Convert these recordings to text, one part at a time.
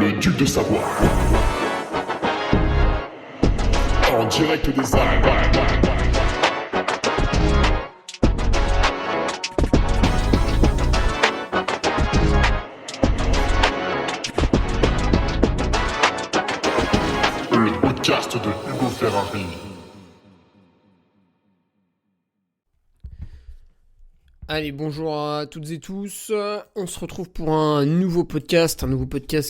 le duc de Savoie. En direct des Alpes. Le podcast de Hugo Ferrari. Allez, bonjour à toutes et tous. On se retrouve pour un nouveau podcast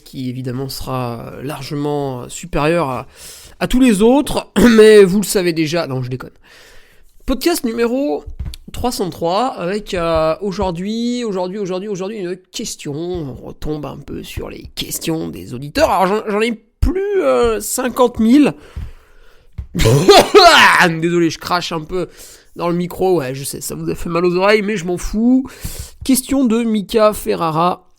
qui évidemment sera largement supérieur à tous les autres, mais vous le savez déjà, non je déconne. Podcast numéro 303 avec aujourd'hui une question. On retombe un peu sur les questions des auditeurs. Alors j'en ai plus 50 000. Désolé, je crache un peu dans le micro, ouais, je sais, ça vous a fait mal aux oreilles, mais je m'en fous. Question de Mika Ferrara,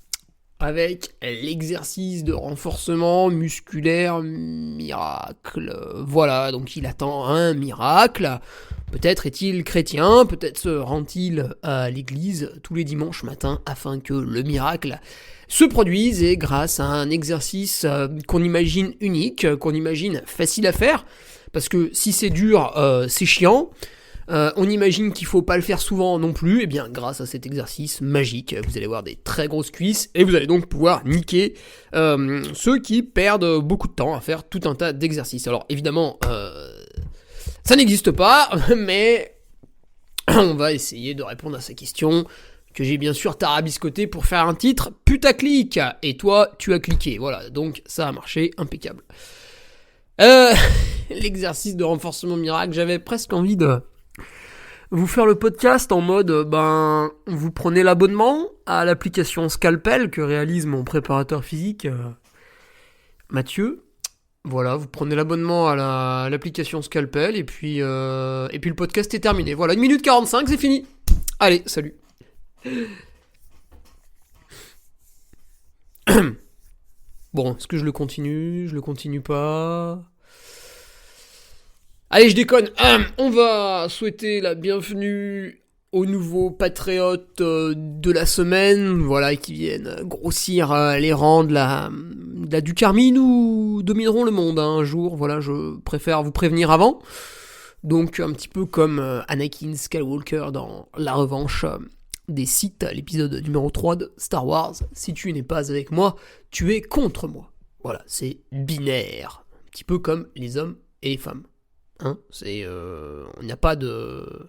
avec l'exercice de renforcement musculaire miracle. Voilà, donc il attend un miracle. Peut-être est-il chrétien, peut-être se rend-il à l'église tous les dimanches matins afin que le miracle se produise, et grâce à un exercice qu'on imagine unique, qu'on imagine facile à faire, parce que si c'est dur, c'est chiant. On imagine qu'il faut pas le faire souvent non plus, et bien grâce à cet exercice magique, vous allez avoir des très grosses cuisses, et vous allez donc pouvoir niquer ceux qui perdent beaucoup de temps à faire tout un tas d'exercices. Alors évidemment, ça n'existe pas, mais on va essayer de répondre à ces questions, que j'ai bien sûr tarabiscoté pour faire un titre putaclic, et toi tu as cliqué, voilà, donc ça a marché, impeccable. L'exercice de renforcement miracle, j'avais presque envie de vous faire le podcast en mode, vous prenez l'abonnement à l'application Scalpel que réalise mon préparateur physique, Mathieu. Voilà, vous prenez l'abonnement à l'application Scalpel et puis le podcast est terminé. Voilà, 1 minute 45, c'est fini. Allez, salut. Bon, est-ce que je le continue ? Je le continue pas ? Allez, je déconne. On va souhaiter la bienvenue aux nouveaux patriotes de la semaine, voilà, qui viennent grossir les rangs de la Ducarmie. Nous dominerons le monde un jour, voilà, je préfère vous prévenir avant. Donc un petit peu comme Anakin Skywalker dans La Revanche des Sith, l'épisode numéro 3 de Star Wars. Si tu n'es pas avec moi, tu es contre moi. Voilà, c'est binaire. Un petit peu comme les hommes et les femmes. Hein, c'est on n'y a pas de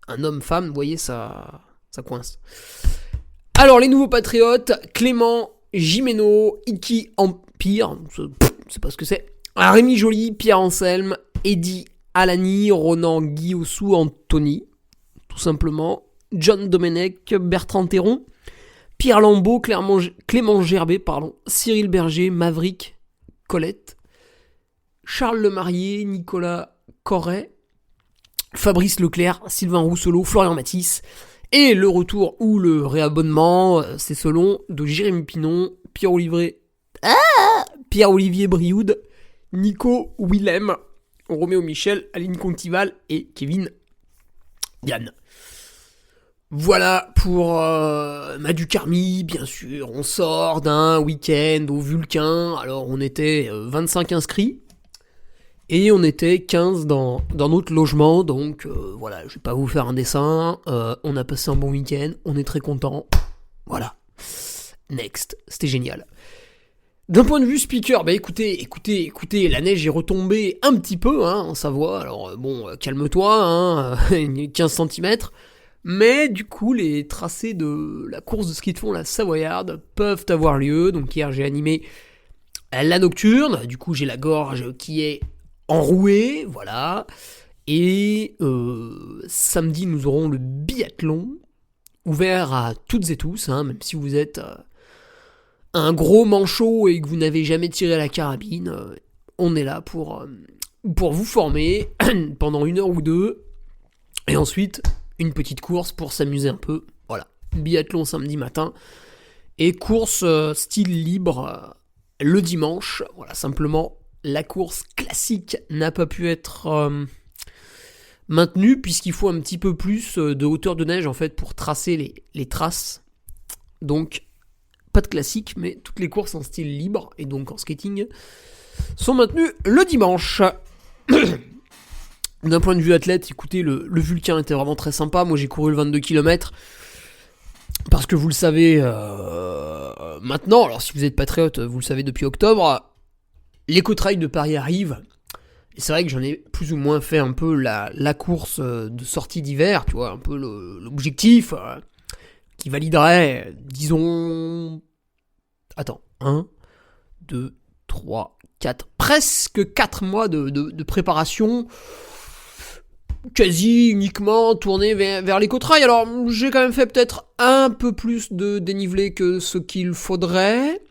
un homme-femme, vous voyez, ça coince. Alors les nouveaux patriotes, Clément Gimeno, Iki Empire, c'est pas ce que c'est. Rémi Joly, Pierre Anselme, Eddy Alani, Ronan Guillaussou, Anthony, tout simplement, John Domenech, Bertrand Théron, Pierre Lambeau, Clément Gerbet, Cyril Berger, Maverick, Colette, Charles Lemarié, Nicolas Corret, Fabrice Leclerc, Sylvain Rousselot, Florian Matisse, et le retour ou le réabonnement, c'est selon, de Jérémy Pinon, Pierre-Olivier Brioude, Nico Willem, Roméo Michel, Aline Contival et Kevin Yann. Voilà pour ma Ducarmie, bien sûr, on sort d'un week-end au Vulcain, alors on était 25 inscrits, et on était 15 dans notre logement, donc voilà, je vais pas vous faire un dessin, on a passé un bon week-end, on est très content, voilà. Next, c'était génial. D'un point de vue speaker, écoutez, la neige est retombée un petit peu, en Savoie, alors calme-toi, 15 cm, mais du coup, les tracés de la course de ski de fond, la Savoyarde, peuvent avoir lieu, donc hier j'ai animé la nocturne, du coup j'ai la gorge qui est enroué, voilà. Et samedi, nous aurons le biathlon, ouvert à toutes et tous, même si vous êtes un gros manchot et que vous n'avez jamais tiré la carabine, on est là pour vous former pendant 1 heure ou 2, et ensuite une petite course pour s'amuser un peu, voilà. Biathlon samedi matin, et course style libre le dimanche, voilà, simplement. La course classique n'a pas pu être maintenue puisqu'il faut un petit peu plus de hauteur de neige en fait pour tracer les traces. Donc pas de classique, mais toutes les courses en style libre, et donc en skating, sont maintenues le dimanche. D'un point de vue athlète, écoutez, le Vulcain était vraiment très sympa. Moi, j'ai couru le 22 km. Parce que vous le savez maintenant, alors si vous êtes patriote, vous le savez depuis octobre, l'Eco-Trail de Paris arrive. Et c'est vrai que j'en ai plus ou moins fait un peu la course de sortie d'hiver, tu vois, un peu l'objectif qui validerait, disons... Attends, 1, 2, 3, 4, presque 4 mois de préparation, quasi uniquement tourné vers l'Eco-Trail. Alors, j'ai quand même fait peut-être un peu plus de dénivelé que ce qu'il faudrait,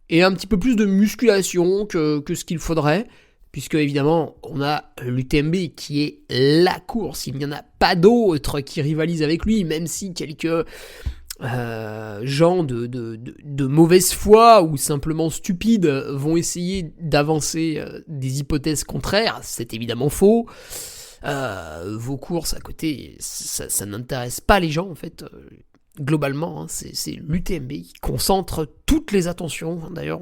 et un petit peu plus de musculation que ce qu'il faudrait, puisque évidemment, on a l'UTMB qui est la course. Il n'y en a pas d'autres qui rivalisent avec lui, même si quelques gens de mauvaise foi ou simplement stupides vont essayer d'avancer des hypothèses contraires. C'est évidemment faux. Vos courses à côté, ça n'intéresse pas les gens en fait. Globalement, hein, c'est l'UTMB qui concentre toutes les attentions. D'ailleurs,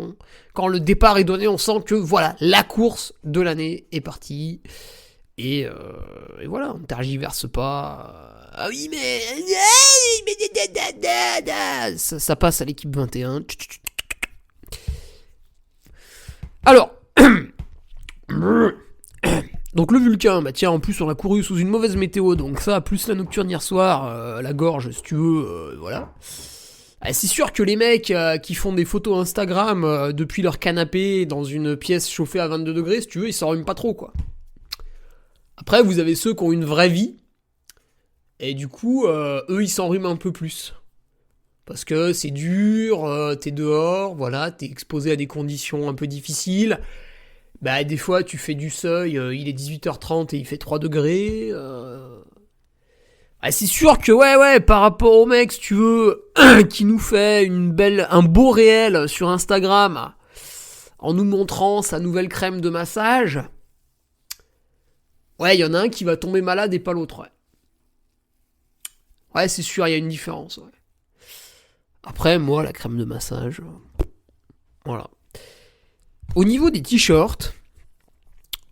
quand le départ est donné, on sent que voilà, la course de l'année est partie. Et voilà, on ne tergiverse pas. Ah oui, mais ça passe à l'équipe 21. Alors, donc le Vulcain, bah tiens, en plus on a couru sous une mauvaise météo, donc ça, plus la nocturne hier soir, la gorge, si tu veux, voilà. C'est sûr que les mecs qui font des photos Instagram depuis leur canapé dans une pièce chauffée à 22 degrés, si tu veux, ils s'enrhument pas trop, quoi. Après, vous avez ceux qui ont une vraie vie, et du coup, eux, ils s'enrhument un peu plus. Parce que c'est dur, t'es dehors, voilà, t'es exposé à des conditions un peu difficiles. Bah, des fois, tu fais du seuil, il est 18h30 et il fait 3 degrés. C'est sûr que, ouais, par rapport au mec, si tu veux, qui nous fait un beau réel sur Instagram, en nous montrant sa nouvelle crème de massage, ouais, il y en a un qui va tomber malade et pas l'autre, ouais. Ouais, c'est sûr, il y a une différence, ouais. Après, moi, la crème de massage, voilà. Au niveau des t-shirts,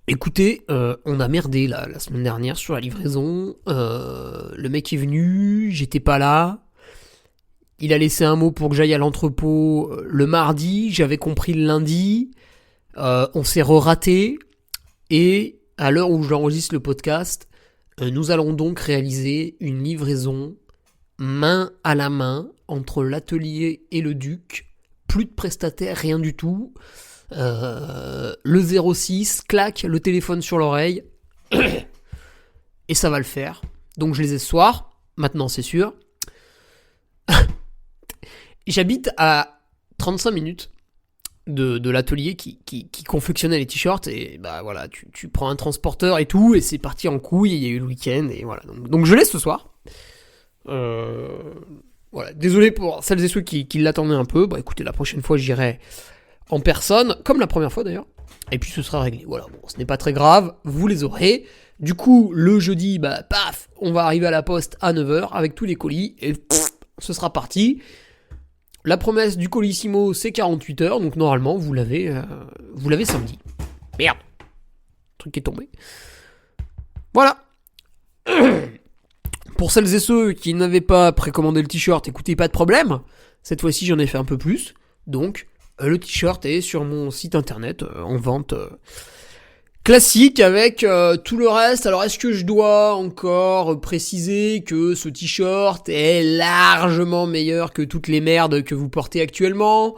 écoutez, on a merdé la semaine dernière sur la livraison. Le mec est venu, j'étais pas là. Il a laissé un mot pour que j'aille à l'entrepôt le mardi. J'avais compris le lundi. On s'est re-raté. Et à l'heure où j'enregistre le podcast, nous allons donc réaliser une livraison main à la main entre l'atelier et le Duc. Plus de prestataire, rien du tout. Le 06, clac, le téléphone sur l'oreille. Et ça va le faire. Donc je les ai ce soir. Maintenant, c'est sûr. J'habite à 35 minutes de l'atelier qui confectionnait les t-shirts. Et bah voilà, tu prends un transporteur et tout. Et c'est parti en couille. Il y a eu le week-end. Et voilà. Donc je l'ai ce soir. Voilà. Désolé pour celles et ceux qui l'attendaient un peu. Bah écoutez, la prochaine fois, j'irai en personne, comme la première fois d'ailleurs, et puis ce sera réglé. Voilà, bon, ce n'est pas très grave, vous les aurez. Du coup, le jeudi, bah, paf, on va arriver à la poste à 9h avec tous les colis, et ce sera parti. La promesse du Colissimo, c'est 48 heures, donc normalement, vous l'avez samedi. Merde, le truc est tombé. Voilà. Pour celles et ceux qui n'avaient pas précommandé le t-shirt, écoutez, pas de problème. Cette fois-ci, j'en ai fait un peu plus, donc... Le t-shirt est sur mon site internet en vente classique avec tout le reste. Alors est-ce que je dois encore préciser que ce t-shirt est largement meilleur que toutes les merdes que vous portez actuellement?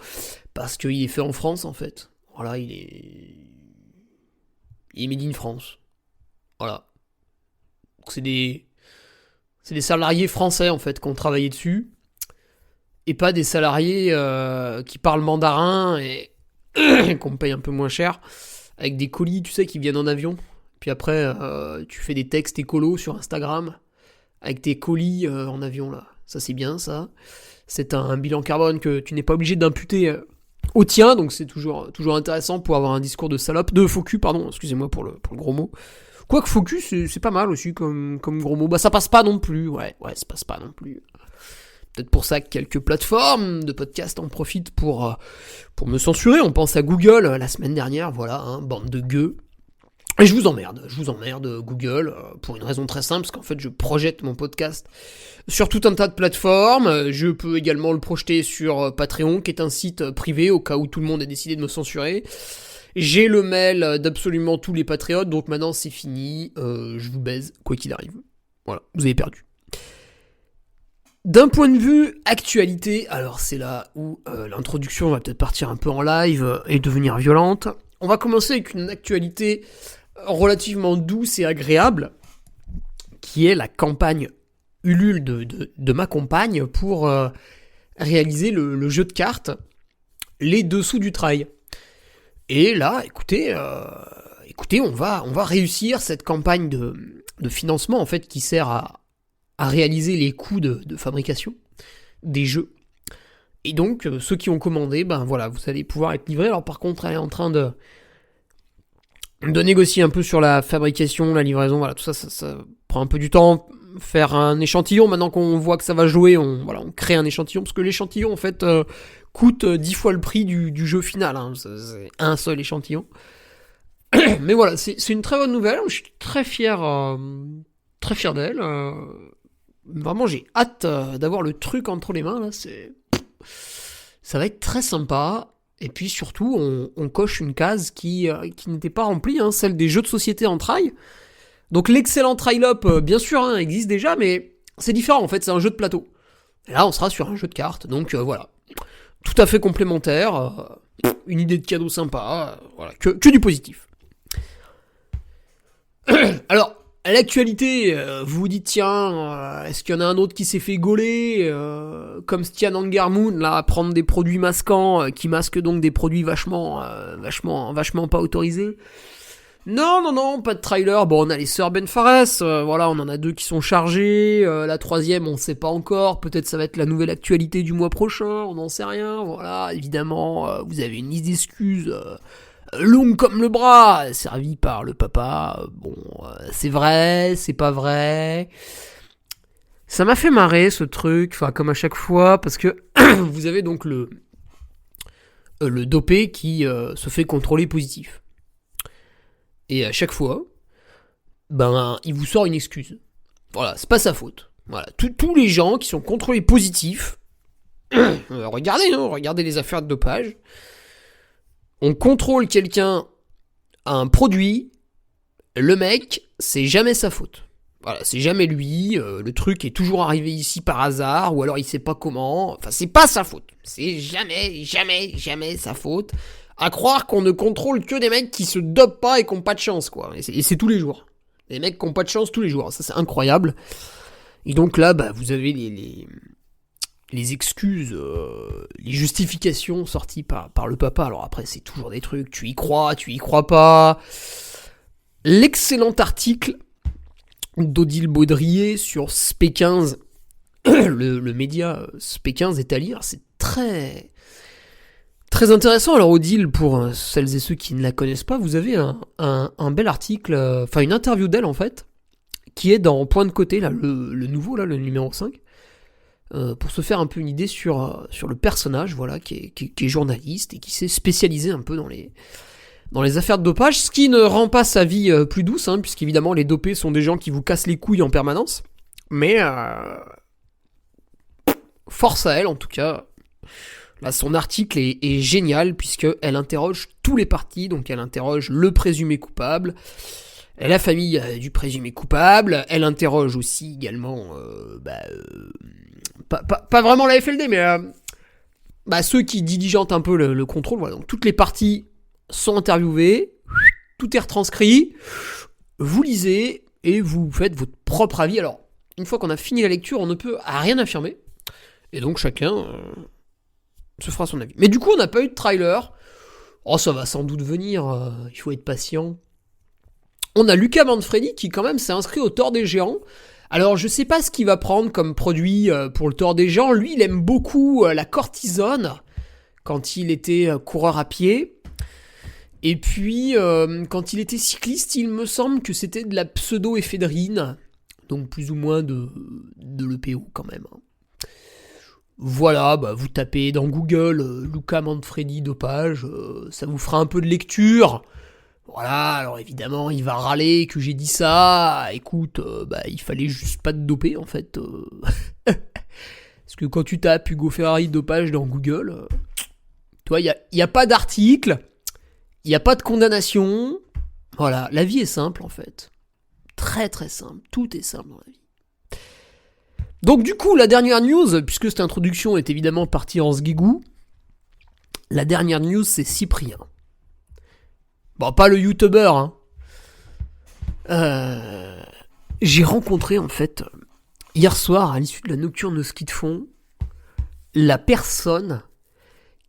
Parce qu'il est fait en France en fait. Voilà, il est made in France. Voilà. Donc c'est des salariés français en fait qui ont travaillé dessus. Et pas des salariés qui parlent mandarin et qu'on me paye un peu moins cher, avec des colis, tu sais, qui viennent en avion. Puis après, tu fais des textes écolos sur Instagram, avec tes colis en avion, là. Ça, c'est bien, ça. C'est un bilan carbone que tu n'es pas obligé d'imputer au tien, donc c'est toujours intéressant pour avoir un discours de salope, de faux cul, pardon, excusez-moi pour le gros mot. Quoique faux cul, c'est pas mal aussi comme gros mot. Bah, ça passe pas non plus, ouais, ça passe pas non plus. Peut-être pour ça que quelques plateformes de podcast en profitent pour me censurer. On pense à Google la semaine dernière, voilà, bande de gueux. Et je vous emmerde, Google, pour une raison très simple, parce qu'en fait je projette mon podcast sur tout un tas de plateformes. Je peux également le projeter sur Patreon, qui est un site privé, au cas où tout le monde a décidé de me censurer. J'ai le mail d'absolument tous les patriotes, donc maintenant c'est fini, je vous baise, quoi qu'il arrive. Voilà, vous avez perdu. D'un point de vue actualité, alors c'est là où l'introduction va peut-être partir un peu en live et devenir violente. On va commencer avec une actualité relativement douce et agréable, qui est la campagne Ulule de ma compagne pour réaliser le jeu de cartes Les Dessous du Trail. Et là, écoutez, on va réussir cette campagne de financement en fait qui sert à réaliser les coûts de fabrication des jeux. Et donc, ceux qui ont commandé, ben voilà, vous allez pouvoir être livrés. Alors par contre, elle est en train de négocier un peu sur la fabrication, la livraison, voilà, tout ça, ça prend un peu du temps. Faire un échantillon, maintenant qu'on voit que ça va jouer, on crée un échantillon, parce que l'échantillon, en fait, coûte 10 fois le prix du jeu final, c'est un seul échantillon. Mais voilà, c'est une très bonne nouvelle, je suis très fier d'elle. Vraiment, j'ai hâte d'avoir le truc entre les mains, là, ça va être très sympa. Et puis surtout, on coche une case qui n'était pas remplie, celle des jeux de société en trail. Donc l'excellent Trail Up, bien sûr, existe déjà, mais c'est différent, en fait, c'est un jeu de plateau. Et là, on sera sur un jeu de cartes, donc voilà. Tout à fait complémentaire, une idée de cadeau sympa, voilà, que du positif. Alors, à l'actualité, vous vous dites, tiens, est-ce qu'il y en a un autre qui s'est fait gauler, comme Stian Angermoon, là, à prendre des produits masquants, qui masquent donc des produits vachement pas autorisés. Non, pas de trailer. Bon, on a les sœurs Ben Fares, voilà, on en a 2 qui sont chargés, la 3e, on sait pas encore, peut-être ça va être la nouvelle actualité du mois prochain, on n'en sait rien, voilà, évidemment, vous avez une liste d'excuses longue comme le bras, servie par le papa, bon, c'est vrai, c'est pas vrai. Ça m'a fait marrer ce truc, enfin comme à chaque fois, parce que vous avez donc le dopé qui se fait contrôler positif. Et à chaque fois, il vous sort une excuse. Voilà, c'est pas sa faute. Voilà, tous les gens qui sont contrôlés positifs, regardez les affaires de dopage. On contrôle quelqu'un à un produit, le mec, c'est jamais sa faute. Voilà, c'est jamais lui, le truc est toujours arrivé ici par hasard, ou alors il sait pas comment, enfin c'est pas sa faute. C'est jamais sa faute. À croire qu'on ne contrôle que des mecs qui se dopent pas et qui ont pas de chance, quoi. Et c'est tous les jours. Des mecs qui ont pas de chance tous les jours, ça c'est incroyable. Et donc là, vous avez les excuses, les justifications sorties par le papa. Alors après, c'est toujours des trucs, tu y crois pas. L'excellent article d'Odile Baudrier sur SP15, le média SP15 est à lire, c'est très, très intéressant. Alors Odile, pour celles et ceux qui ne la connaissent pas, vous avez un bel article, une interview d'elle en fait, qui est dans Point de côté, là, le nouveau, là, le numéro 5, pour se faire un peu une idée sur le personnage, voilà, qui est journaliste et qui s'est spécialisé un peu dans les affaires de dopage, ce qui ne rend pas sa vie plus douce, puisqu'évidemment les dopés sont des gens qui vous cassent les couilles en permanence, mais force à elle en tout cas. Là, son article est génial, puisqu'elle interroge tous les partis, donc elle interroge le présumé coupable, la famille du présumé coupable, elle interroge aussi également pas vraiment la FLD, mais ceux qui diligentent un peu le contrôle. Voilà, donc toutes les parties sont interviewées, tout est retranscrit, vous lisez et vous faites votre propre avis. Alors, une fois qu'on a fini la lecture, on ne peut rien affirmer, et donc chacun se fera son avis. Mais du coup, on n'a pas eu de trailer. Oh, ça va sans doute venir, il faut être patient. On a Luca Manfredi qui quand même s'est inscrit au Tour des Géants. Alors je sais pas ce qu'il va prendre comme produit pour le Tour des Géants. Lui, il aime beaucoup la cortisone quand il était coureur à pied. Et puis quand il était cycliste, il me semble que c'était de la pseudo-éphédrine. Donc plus ou moins de l'EPO quand même. Voilà, bah vous tapez dans Google Luca Manfredi dopage, ça vous fera un peu de lecture. Voilà, alors évidemment, il va râler que j'ai dit ça. Écoute, bah il fallait juste pas te doper en fait. Parce que quand tu tapes Hugo Ferrari dopage dans Google, toi, il y a pas d'article, il n'y a pas de condamnation. Voilà, la vie est simple en fait. Très très simple, tout est simple dans la vie. Donc du coup, la dernière news, puisque cette introduction est évidemment partie en sguigou, la dernière news c'est Cyprien. Bon, pas le youtubeur, hein. J'ai rencontré en fait, hier soir, à l'issue de la nocturne de ski de fond, la personne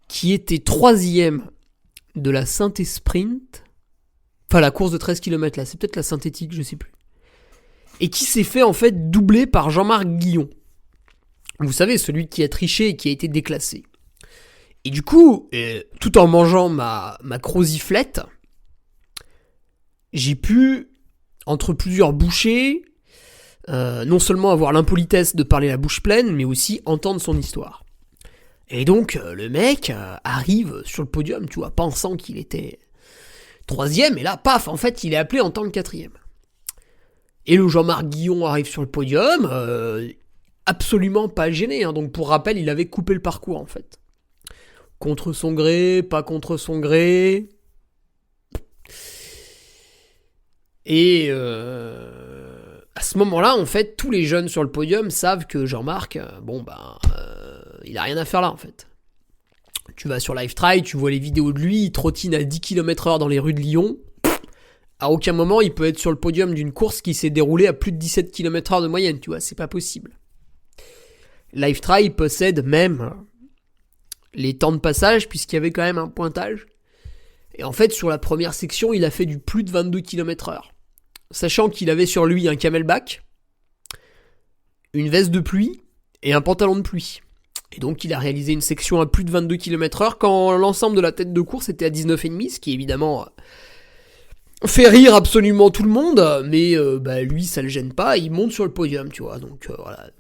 qui était 3ème de la synthé sprint, enfin la course de 13 km là, c'est peut-être la synthétique, je sais plus. Et qui s'est fait en fait doubler par Jean-Marc Guillon. Vous savez, celui qui a triché et qui a été déclassé. Et du coup, tout en mangeant ma croziflette, j'ai pu, entre plusieurs bouchées, non seulement avoir l'impolitesse de parler la bouche pleine, mais aussi entendre son histoire. Et donc, le mec arrive sur le podium, tu vois, pensant qu'il était 3ème, et là, paf, en fait, il est appelé en tant que 4ème. Et le Jean-Marc Guillon arrive sur le podium, absolument pas gêné, hein. Donc pour rappel, il avait coupé le parcours en fait. Contre son gré, pas contre son gré. Et à ce moment-là, en fait, tous les jeunes sur le podium savent que Jean-Marc, il a rien à faire là en fait. Tu vas sur Lifetry, tu vois les vidéos de lui, il trottine à 10 km/h dans les rues de Lyon. À aucun moment, il peut être sur le podium d'une course qui s'est déroulée à plus de 17 km/h de moyenne, tu vois, c'est pas possible. Lifetry possède même les temps de passage, puisqu'il y avait quand même un pointage. Et en fait, sur la première section, il a fait du plus de 22 km/h. Sachant qu'il avait sur lui un camelback, une veste de pluie et un pantalon de pluie. Et donc, il a réalisé une section à plus de 22 km/h quand l'ensemble de la tête de course était à 19,5, ce qui évidemment fait rire absolument tout le monde, mais lui ça le gêne pas, il monte sur le podium, tu vois, donc voilà,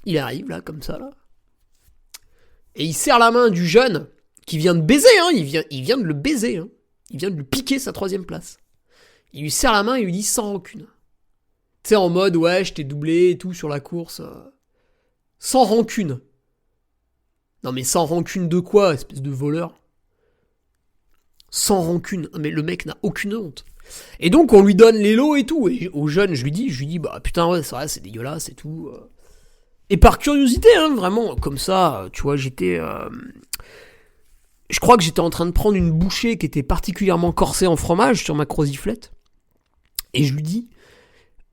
il arrive là, comme ça, là, et il serre la main du jeune, qui vient de baiser, hein, il vient de le baiser, hein, il vient de lui piquer sa 3ème place, il lui serre la main et lui dit sans rancune, tu sais, en mode, ouais, je t'ai doublé et tout sur la course, sans rancune, non mais sans rancune de quoi, espèce de voleur? Sans rancune, mais le mec n'a aucune honte. Et donc on lui donne les lots et tout, et au jeune je lui dis bah putain ouais c'est vrai, c'est dégueulasse et tout. Et par curiosité, hein, vraiment, comme ça, tu vois, je crois que j'étais en train de prendre une bouchée qui était particulièrement corsée en fromage sur ma croziflette, et je lui dis,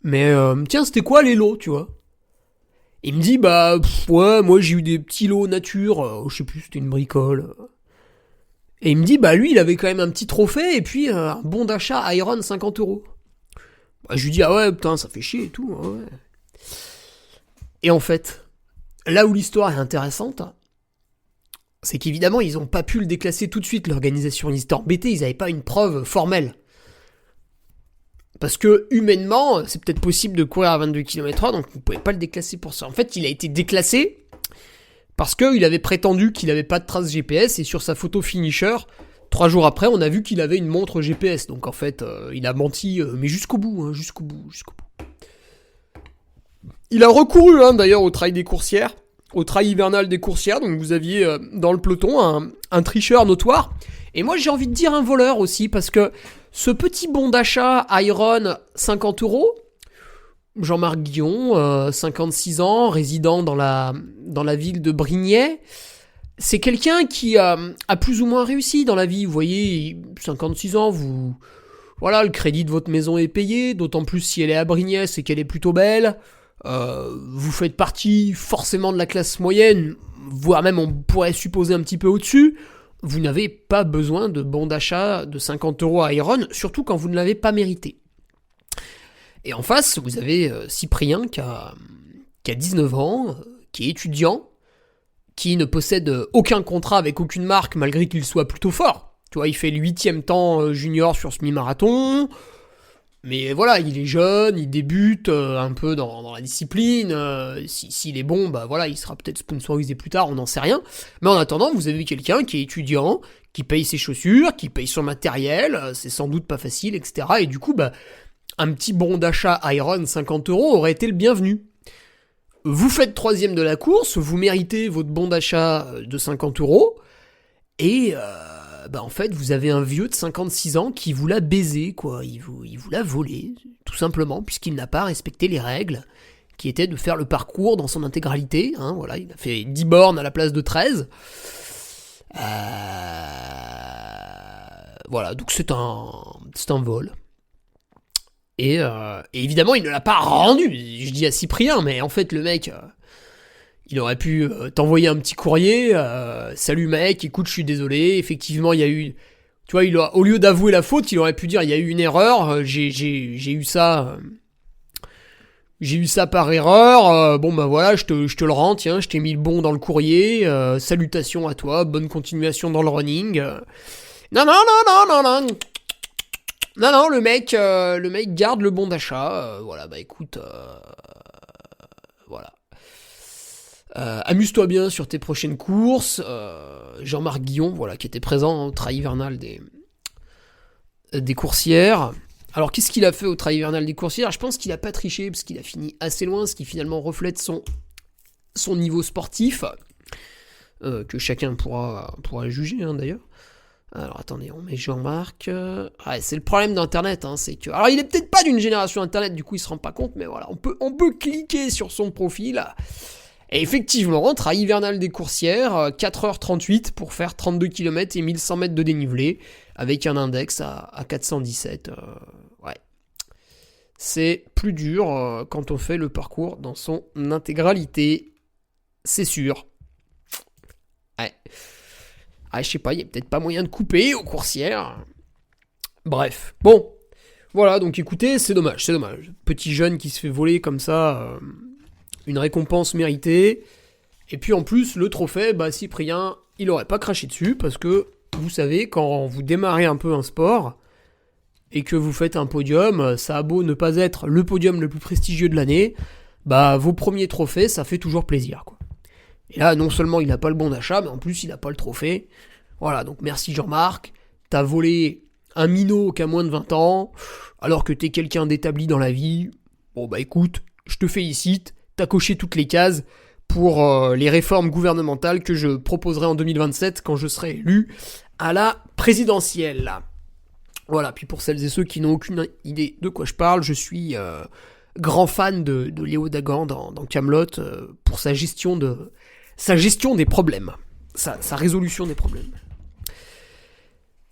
mais tiens, c'était quoi les lots, tu vois? Il me dit, ouais, moi j'ai eu des petits lots nature, je sais plus, c'était une bricole. Et il me dit, lui, il avait quand même un petit trophée, et puis un bon d'achat Iron 50 €. Je lui dis, ah ouais, putain, ça fait chier et tout, ouais. Et en fait, là où l'histoire est intéressante, c'est qu'évidemment, ils ont pas pu le déclasser tout de suite, l'organisation. Ils étaient embêtés, ils avaient pas une preuve formelle. Parce que, humainement, c'est peut-être possible de courir à 22 km/h, donc on pouvait pas le déclasser pour ça. En fait, il a été déclassé parce qu'il avait prétendu qu'il avait pas de trace GPS, et sur sa photo finisher, 3 jours après, on a vu qu'il avait une montre GPS. Donc en fait, il a menti, mais jusqu'au bout. Il a recouru, d'ailleurs, au trail des coursières, au trail hivernal des coursières. Donc vous aviez dans le peloton un tricheur notoire. Et moi, j'ai envie de dire un voleur aussi, parce que ce petit bon d'achat Iron 50 €, Jean-Marc Guillon, 56 ans, résident dans la ville de Brignais. C'est quelqu'un qui a plus ou moins réussi dans la vie. Vous voyez, 56 ans, voilà, le crédit de votre maison est payé, d'autant plus si elle est à Brignais, c'est qu'elle est plutôt belle. Vous faites partie forcément de la classe moyenne, voire même on pourrait supposer un petit peu au-dessus. Vous n'avez pas besoin de bon d'achat de 50 € à Iron, surtout quand vous ne l'avez pas mérité. Et en face, vous avez Cyprien qui a 19 ans, qui est étudiant, qui ne possède aucun contrat avec aucune marque malgré qu'il soit plutôt fort. Tu vois, il fait le 8e temps junior sur semi-marathon, Mais voilà, il est jeune, il débute un peu dans la discipline. S'il est bon, bah voilà, il sera peut-être sponsorisé plus tard, on n'en sait rien. Mais en attendant, vous avez quelqu'un qui est étudiant, qui paye ses chaussures, qui paye son matériel, c'est sans doute pas facile, etc. Et du coup, bah, un petit bon d'achat Iron 50 € aurait été le bienvenu. Vous faites 3ème de la course, vous méritez votre bon d'achat de 50 €, et bah en fait, vous avez un vieux de 56 ans qui vous l'a baisé, quoi. Il vous l'a volé, tout simplement, puisqu'il n'a pas respecté les règles, qui étaient de faire le parcours dans son intégralité. Hein, voilà, il a fait 10 bornes à la place de 13. Voilà, donc c'est un vol. Et évidemment, il ne l'a pas rendu. Je dis à Cyprien, mais en fait, le mec, il aurait pu t'envoyer un petit courrier. Salut mec, écoute, je suis désolé. Effectivement, il y a eu... Tu vois, au lieu d'avouer la faute, il aurait pu dire, il y a eu une erreur. J'ai eu ça... J'ai eu ça par erreur. Bon, bah voilà, je te le rends. Tiens, je t'ai mis le bon dans le courrier. Salutations à toi. Bonne continuation dans le running. Non. Non, le mec garde le bon d'achat. Voilà, bah écoute, voilà. Amuse-toi bien sur tes prochaines courses. Jean-Marc Guillon, voilà, qui était présent au trail hivernal des coursières. Alors, qu'est-ce qu'il a fait au trail hivernal des coursières ? Je pense qu'il a pas triché, parce qu'il a fini assez loin, ce qui finalement reflète son niveau sportif, que chacun pourra juger, hein, d'ailleurs. Alors attendez, on met Jean-Marc. Ouais, c'est le problème d'Internet, hein, c'est que... Alors il est peut-être pas d'une génération Internet, du coup il se rend pas compte, mais voilà, on peut cliquer sur son profil. Et effectivement, trail hivernal des coursières, 4h38 pour faire 32 km et 1100 mètres de dénivelé, avec un index à 417. Ouais. C'est plus dur quand on fait le parcours dans son intégralité, c'est sûr. Ouais. Ah, je sais pas, il y a peut-être pas moyen de couper aux coursières. Bref, bon. Voilà, donc écoutez, c'est dommage. Petit jeune qui se fait voler comme ça, une récompense méritée. Et puis en plus, le trophée, bah Cyprien, il aurait pas craché dessus, parce que, vous savez, quand vous démarrez un peu un sport, et que vous faites un podium, ça a beau ne pas être le podium le plus prestigieux de l'année, bah vos premiers trophées, ça fait toujours plaisir, quoi. Et là, non seulement il n'a pas le bon d'achat, mais en plus il n'a pas le trophée. Voilà, donc merci Jean-Marc. T'as volé un minot qui a moins de 20 ans, alors que t'es quelqu'un d'établi dans la vie. Bon bah écoute, je te félicite, t'as coché toutes les cases pour les réformes gouvernementales que je proposerai en 2027 quand je serai élu à la présidentielle. Voilà, puis pour celles et ceux qui n'ont aucune idée de quoi je parle, je suis grand fan de Léo Dagan dans Kaamelott pour sa gestion des problèmes, sa résolution des problèmes.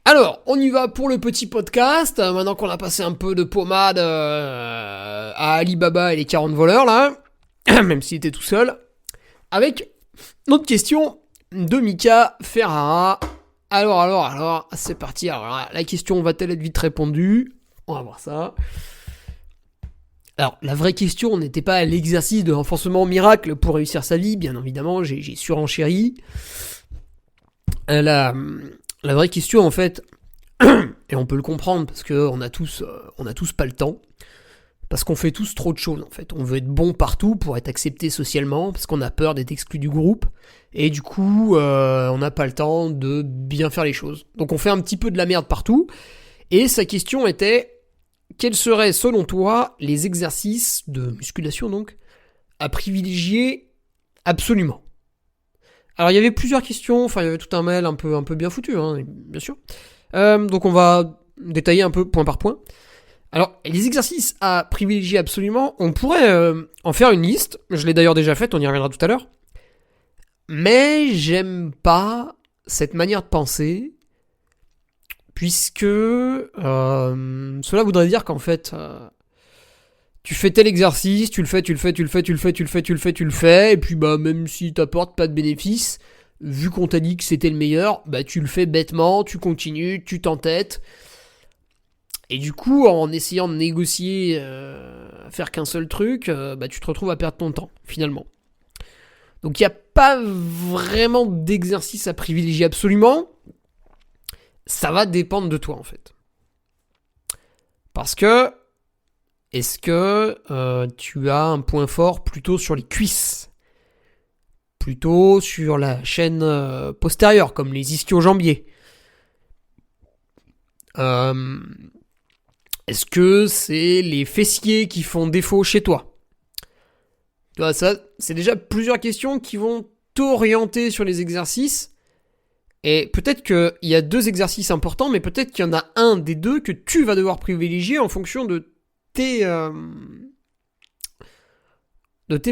Alors, on y va pour le petit podcast, maintenant qu'on a passé un peu de pommade à Alibaba et les 40 voleurs, là, même s'il était tout seul, avec notre question de Mika Ferrara. Alors, c'est parti. Alors, la question va-t-elle être vite répondue ? On va voir ça. Alors, la vraie question n'était pas l'exercice de renforcement miracle pour réussir sa vie, bien évidemment, j'ai surenchéri. La vraie question, en fait, et on peut le comprendre, parce qu'on a tous pas le temps, parce qu'on fait tous trop de choses, en fait. On veut être bon partout pour être accepté socialement, parce qu'on a peur d'être exclu du groupe, et du coup, on n'a pas le temps de bien faire les choses. Donc on fait un petit peu de la merde partout, et sa question était... Quels seraient, selon toi, les exercices de musculation, donc, à privilégier absolument ? Alors, il y avait plusieurs questions, enfin, il y avait tout un mail un peu bien foutu, hein, bien sûr. Donc, on va détailler un peu point par point. Alors, les exercices à privilégier absolument, on pourrait en faire une liste. Je l'ai d'ailleurs déjà faite, on y reviendra tout à l'heure. Mais j'aime pas cette manière de penser... Puisque cela voudrait dire qu'en fait, tu fais tel exercice, tu le fais, et puis bah même si t'apportes pas de bénéfice, vu qu'on t'a dit que c'était le meilleur, bah tu le fais bêtement, tu continues, tu t'entêtes. Et du coup, en essayant de négocier, à faire qu'un seul truc, bah tu te retrouves à perdre ton temps, finalement. Donc il n'y a pas vraiment d'exercice à privilégier absolument. Ça va dépendre de toi, en fait. Parce que est-ce que tu as un point fort plutôt sur les cuisses, plutôt sur la chaîne postérieure, comme les ischio-jambiers? Est-ce que c'est les fessiers qui font défaut chez toi? Tu vois, ça, c'est déjà plusieurs questions qui vont t'orienter sur les exercices. Et peut-être qu'il y a 2 exercices importants, mais peut-être qu'il y en a un des 2 que tu vas devoir privilégier en fonction de tes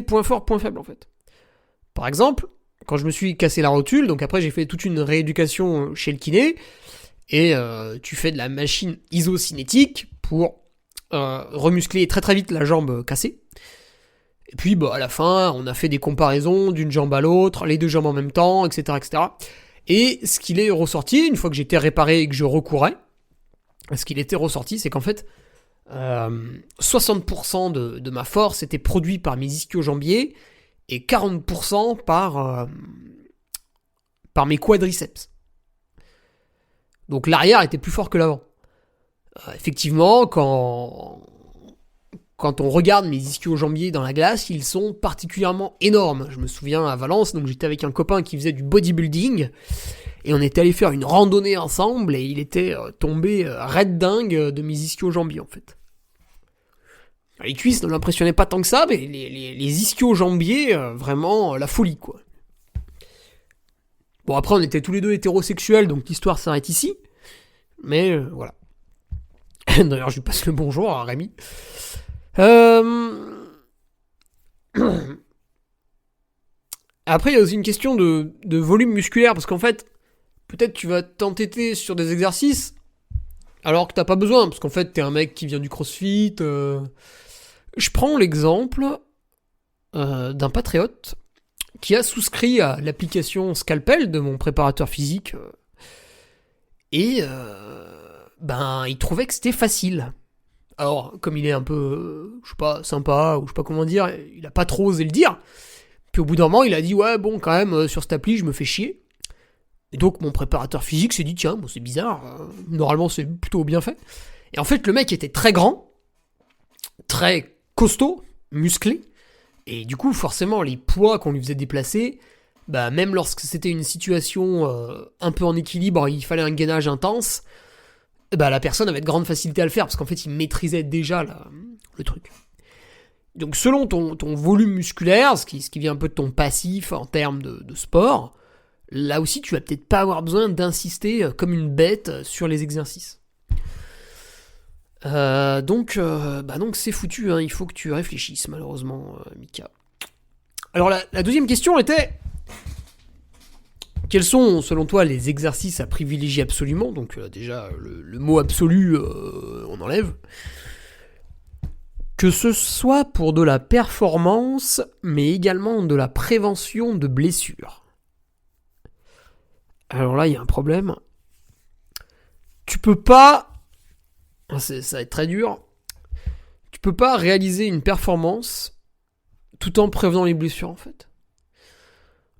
points forts, points faibles en fait. Par exemple, quand je me suis cassé la rotule, donc après j'ai fait toute une rééducation chez le kiné, et tu fais de la machine isocinétique pour remuscler très très vite la jambe cassée. Et puis à la fin, on a fait des comparaisons d'une jambe à l'autre, les 2 jambes en même temps, etc. etc. Et ce qu'il est ressorti, une fois que j'étais réparé et que je recourais, ce qu'il était ressorti, c'est qu'en fait, 60% de ma force était produit par mes ischio-jambiers et 40% par mes quadriceps. Donc l'arrière était plus fort que l'avant. Effectivement, quand on regarde mes ischio-jambiers dans la glace, ils sont particulièrement énormes. Je me souviens à Valence, donc j'étais avec un copain qui faisait du bodybuilding, et on était allé faire une randonnée ensemble, et il était tombé raide dingue de mes ischio-jambiers en fait. Les cuisses ne l'impressionnaient pas tant que ça, mais les ischio-jambiers, vraiment la folie quoi. Bon après on était tous les 2 hétérosexuels, donc l'histoire s'arrête ici, mais voilà. D'ailleurs je lui passe le bonjour à Rémi. Après, il y a aussi une question de volume musculaire, parce qu'en fait, peut-être tu vas t'entêter sur des exercices alors que t'as pas besoin, parce qu'en fait, t'es un mec qui vient du crossfit. Je prends l'exemple d'un patriote qui a souscrit à l'application Scalpel de mon préparateur physique, et il trouvait que c'était facile. Alors, comme il est un peu, je sais pas, sympa, ou je sais pas comment dire, il a pas trop osé le dire. Puis au bout d'un moment, il a dit, ouais, bon, quand même, sur cette appli, je me fais chier. Et donc, mon préparateur physique s'est dit, tiens, bon, c'est bizarre, normalement, c'est plutôt bien fait. Et en fait, le mec était très grand, très costaud, musclé, et du coup, forcément, les poids qu'on lui faisait déplacer, même lorsque c'était une situation un peu en équilibre, il fallait un gainage intense, la personne avait de grandes facilités à le faire, parce qu'en fait, il maîtrisait déjà le truc. Donc, selon ton volume musculaire, ce qui vient un peu de ton passif en termes de sport, là aussi, tu vas peut-être pas avoir besoin d'insister comme une bête sur les exercices. Donc c'est foutu, hein, il faut que tu réfléchisses, malheureusement, Mika. Alors, la deuxième question était... Quels sont, selon toi, les exercices à privilégier absolument? Donc déjà, le mot absolu, on enlève. Que ce soit pour de la performance, mais également de la prévention de blessures. Alors là, il y a un problème. Tu peux pas... Ça va être très dur. Tu peux pas réaliser une performance tout en prévenant les blessures, en fait.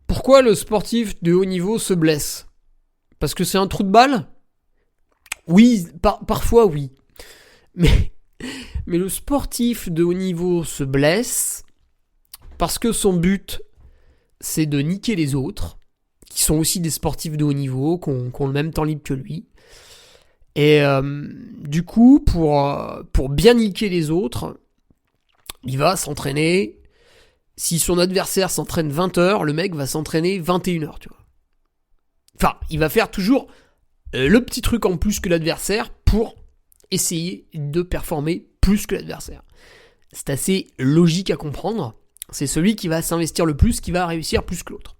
Pourquoi le sportif de haut niveau se blesse? Parce que c'est un trou de balle? Oui, parfois oui. Mais le sportif de haut niveau se blesse parce que son but, c'est de niquer les autres, qui sont aussi des sportifs de haut niveau, qui ont le même temps libre que lui. Et du coup, pour bien niquer les autres, il va s'entraîner... Si son adversaire s'entraîne 20 heures, le mec va s'entraîner 21 heures, tu vois. Enfin, il va faire toujours le petit truc en plus que l'adversaire pour essayer de performer plus que l'adversaire. C'est assez logique à comprendre. C'est celui qui va s'investir le plus qui va réussir plus que l'autre.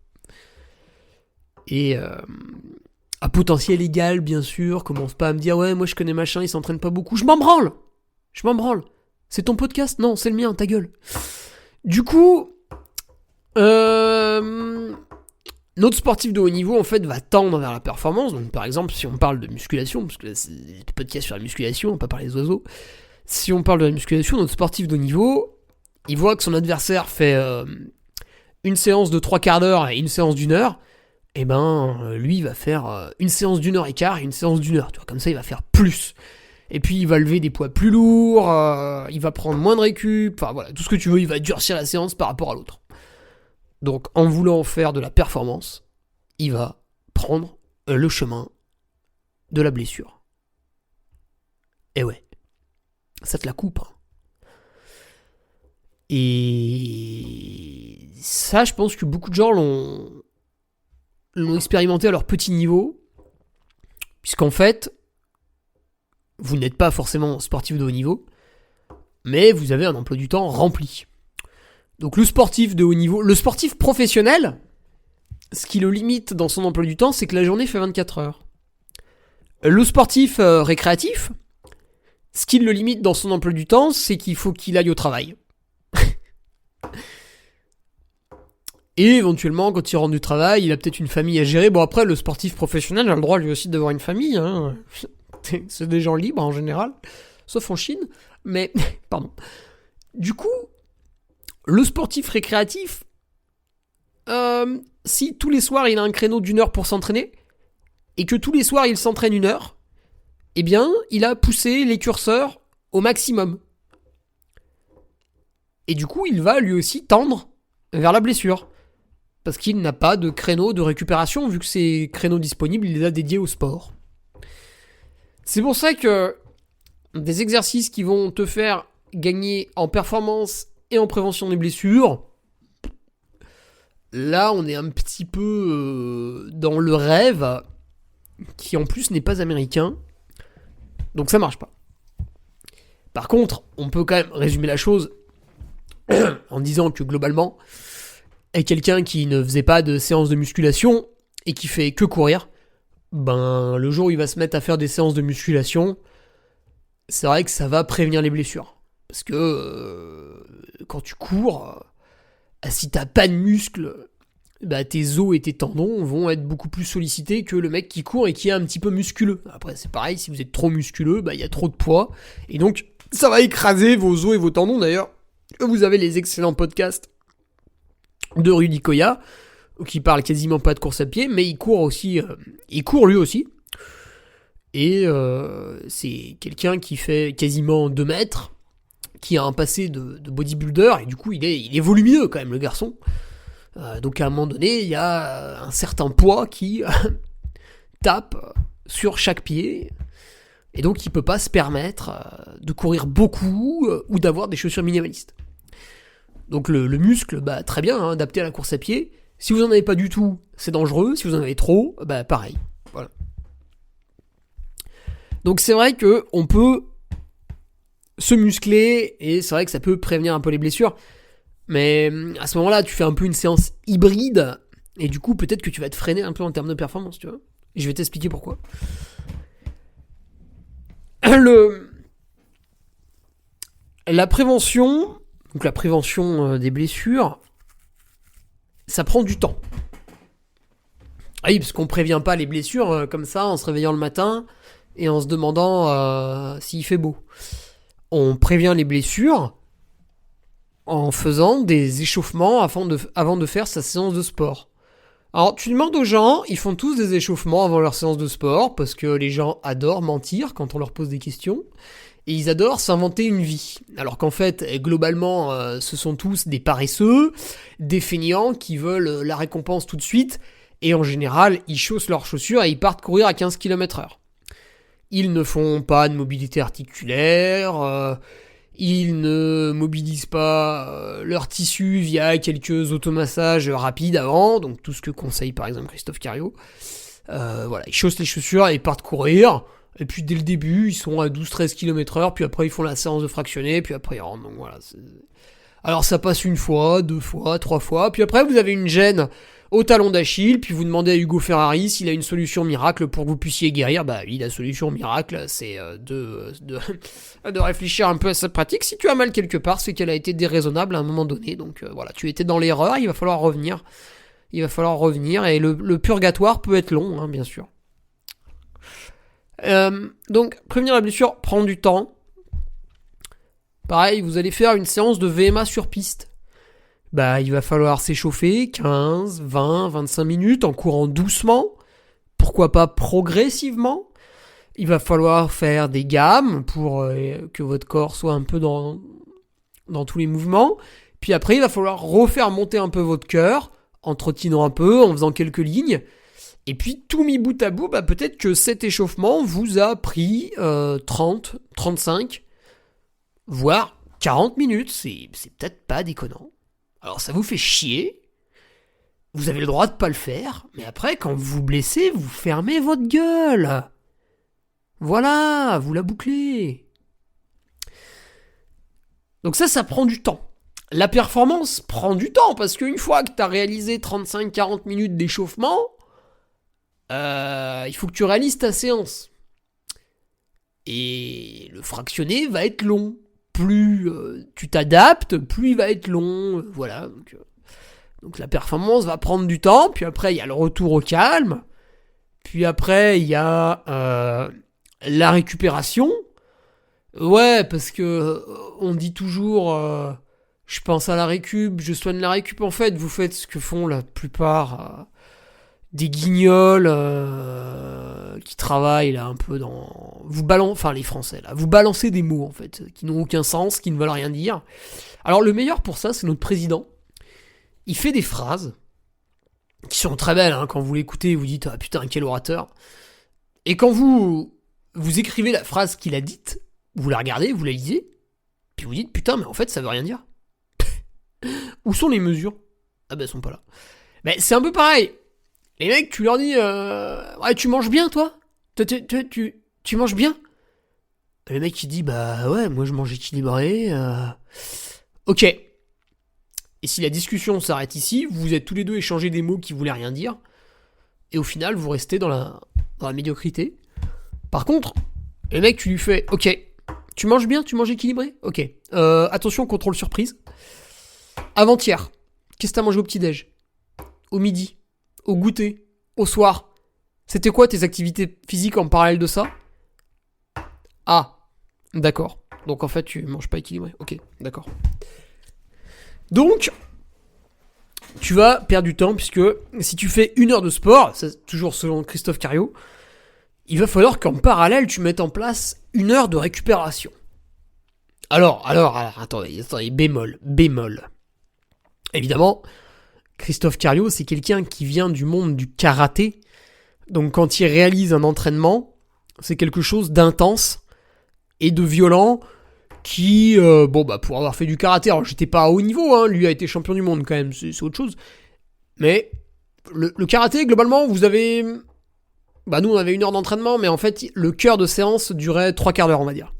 Et à potentiel égal, bien sûr, commence pas à me dire « Ouais, moi je connais machin, il s'entraîne pas beaucoup. » Je m'en branle. C'est ton podcast? Non, c'est le mien, ta gueule. Du coup, notre sportif de haut niveau, en fait, va tendre vers la performance. Donc, par exemple, si on parle de musculation, parce que là, c'est le podcast sur la musculation, on va pas parler des oiseaux. Si on parle de la musculation, notre sportif de haut niveau, il voit que son adversaire fait une séance de 3/4 d'heure et une séance d'1 heure. Lui, il va faire une séance d'1 heure et quart et une séance d'1 heure. Tu vois, comme ça, il va faire plus. Et puis il va lever des poids plus lourds, il va prendre moins de récup, enfin voilà, tout ce que tu veux, il va durcir la séance par rapport à l'autre. Donc en voulant faire de la performance, il va prendre le chemin de la blessure. Et ouais, ça te la coupe. Hein. Et ça, je pense que beaucoup de gens l'ont expérimenté à leur petit niveau, puisqu'en fait, vous n'êtes pas forcément sportif de haut niveau, mais vous avez un emploi du temps rempli. Donc le sportif de haut niveau, le sportif professionnel, ce qui le limite dans son emploi du temps, c'est que la journée fait 24 heures. Le sportif récréatif, ce qui le limite dans son emploi du temps, c'est qu'il faut qu'il aille au travail. Et éventuellement, quand il rentre du travail, il a peut-être une famille à gérer. Bon, après, le sportif professionnel a le droit lui aussi d'avoir une famille. Hein. C'est des gens libres en général, sauf en Chine. Mais, pardon. Du coup, le sportif récréatif, si tous les soirs il a un créneau d'1 heure pour s'entraîner, et que tous les soirs il s'entraîne 1 heure, eh bien, il a poussé les curseurs au maximum. Et du coup, il va lui aussi tendre vers la blessure. Parce qu'il n'a pas de créneau de récupération, vu que ces créneaux disponibles, il les a dédiés au sport. C'est pour ça que des exercices qui vont te faire gagner en performance et en prévention des blessures, là, on est un petit peu dans le rêve, qui en plus n'est pas américain. Donc ça marche pas. Par contre, on peut quand même résumer la chose en disant que globalement, quelqu'un qui ne faisait pas de séances de musculation et qui fait que courir, ben le jour où il va se mettre à faire des séances de musculation, c'est vrai que ça va prévenir les blessures. Parce que quand tu cours, si t'as pas de muscles, bah tes os et tes tendons vont être beaucoup plus sollicités que le mec qui court et qui est un petit peu musculeux. Après c'est pareil, si vous êtes trop musculeux, bah il y a trop de poids, et donc ça va écraser vos os et vos tendons. D'ailleurs, vous avez les excellents podcasts de Rudy Koya, qui parle quasiment pas de course à pied, mais il court aussi, il court lui aussi, et c'est quelqu'un qui fait quasiment 2 mètres, qui a un passé de bodybuilder, et du coup il est volumineux quand même le garçon, donc à un moment donné il y a un certain poids qui tape sur chaque pied, et donc il peut pas se permettre de courir beaucoup ou d'avoir des chaussures minimalistes. Donc le muscle, bah très bien, hein, adapté à la course à pied. Si vous en avez pas du tout, c'est dangereux. Si vous en avez trop, bah pareil. Voilà. Donc c'est vrai que on peut se muscler, et c'est vrai que ça peut prévenir un peu les blessures. Mais à ce moment-là, tu fais un peu une séance hybride, et du coup peut-être que tu vas te freiner un peu en termes de performance, tu vois. Et je vais t'expliquer pourquoi. La prévention, donc la prévention des blessures, ça prend du temps. Ah oui, parce qu'on prévient pas les blessures comme ça en se réveillant le matin et en se demandant s'il fait beau. On prévient les blessures en faisant des échauffements avant de faire sa séance de sport. Alors tu demandes aux gens, ils font tous des échauffements avant leur séance de sport, parce que les gens adorent mentir quand on leur pose des questions. Et ils adorent s'inventer une vie. Alors qu'en fait, globalement, ce sont tous des paresseux, des feignants qui veulent la récompense tout de suite. Et en général, ils chaussent leurs chaussures et ils partent courir à 15 km/h. Ils ne font pas de mobilité articulaire, ils ne mobilisent pas leur tissu via quelques automassages rapides avant, donc tout ce que conseille par exemple Christophe Cario. Voilà, ils chaussent les chaussures et ils partent courir. Et puis dès le début, ils sont à 12-13 km/h, puis après ils font la séance de fractionné, puis après ils rentrent. Donc voilà. Alors ça passe 1 fois, 2 fois, 3 fois, puis après vous avez une gêne au talon d'Achille, puis vous demandez à Hugo Ferrari s'il a une solution miracle pour que vous puissiez guérir. Bah oui, la solution miracle, c'est de réfléchir un peu à sa pratique. Si tu as mal quelque part, c'est qu'elle a été déraisonnable à un moment donné. Donc voilà, tu étais dans l'erreur, il va falloir revenir. Et le purgatoire peut être long, hein, bien sûr. Donc, prévenir la blessure prend du temps. Pareil, vous allez faire une séance de VMA sur piste. Bah, il va falloir s'échauffer 15, 20, 25 minutes en courant doucement. Pourquoi pas progressivement. Il va falloir faire des gammes pour que votre corps soit un peu dans tous les mouvements. Puis après, il va falloir refaire monter un peu votre cœur, en trottinant un peu, en faisant quelques lignes. Et puis, tout mis bout à bout, peut-être que cet échauffement vous a pris 30, 35, voire 40 minutes. C'est peut-être pas déconnant. Alors, ça vous fait chier. Vous avez le droit de pas le faire. Mais après, quand vous vous blessez, vous fermez votre gueule. Voilà, vous la bouclez. Donc ça prend du temps. La performance prend du temps, parce qu'une fois que tu as réalisé 35-40 minutes d'échauffement, il faut que tu réalises ta séance. Et le fractionné va être long. Plus tu t'adaptes, plus il va être long. Voilà. Donc la performance va prendre du temps, puis après il y a le retour au calme, puis après il y a la récupération. Ouais, parce que on dit toujours je pense à la récup, je soigne la récup. En fait, vous faites ce que font la plupart des guignols qui travaillent là un peu dans... Enfin les Français là, vous balancez des mots en fait, qui n'ont aucun sens, qui ne veulent rien dire. Alors le meilleur pour ça, c'est notre président. Il fait des phrases qui sont très belles, quand vous l'écoutez, vous dites « Ah putain, quel orateur !» Et quand vous écrivez la phrase qu'il a dite, vous la regardez, vous la lisez, puis vous dites « Putain, mais en fait, ça veut rien dire. » Où sont les mesures ? Ah elles sont pas là. Mais c'est un peu pareil. Les mecs, tu leur dis « Ouais, tu manges bien, toi ? Tu manges bien ?» Le mec, il dit « Bah ouais, moi je mange équilibré. Ok. » Et si la discussion s'arrête ici, vous êtes tous les deux échangés des mots qui voulaient rien dire, et au final, vous restez dans la médiocrité. Par contre, le mec, tu lui fais « Ok, tu manges bien, tu manges équilibré ? Ok. Attention, contrôle surprise. Avant-hier, qu'est-ce que t'as mangé au petit-déj ? Au midi ? Au goûter ? Au soir ? C'était quoi tes activités physiques en parallèle de ça ? Ah, d'accord. Donc en fait, tu manges pas équilibré. Ok, d'accord. Donc, tu vas perdre du temps, puisque si tu fais 1 heure de sport, c'est toujours selon Christophe Cario, il va falloir qu'en parallèle, tu mettes en place 1 heure de récupération. Alors, attendez, bémol. Évidemment, Christophe Cario, c'est quelqu'un qui vient du monde du karaté, donc quand il réalise un entraînement, c'est quelque chose d'intense et de violent, qui, pour avoir fait du karaté, alors j'étais pas à haut niveau, lui a été champion du monde quand même, c'est autre chose, mais le karaté, globalement, vous avez... nous on avait 1 heure d'entraînement, mais en fait, le cœur de séance durait 3 quarts d'heure, on va dire.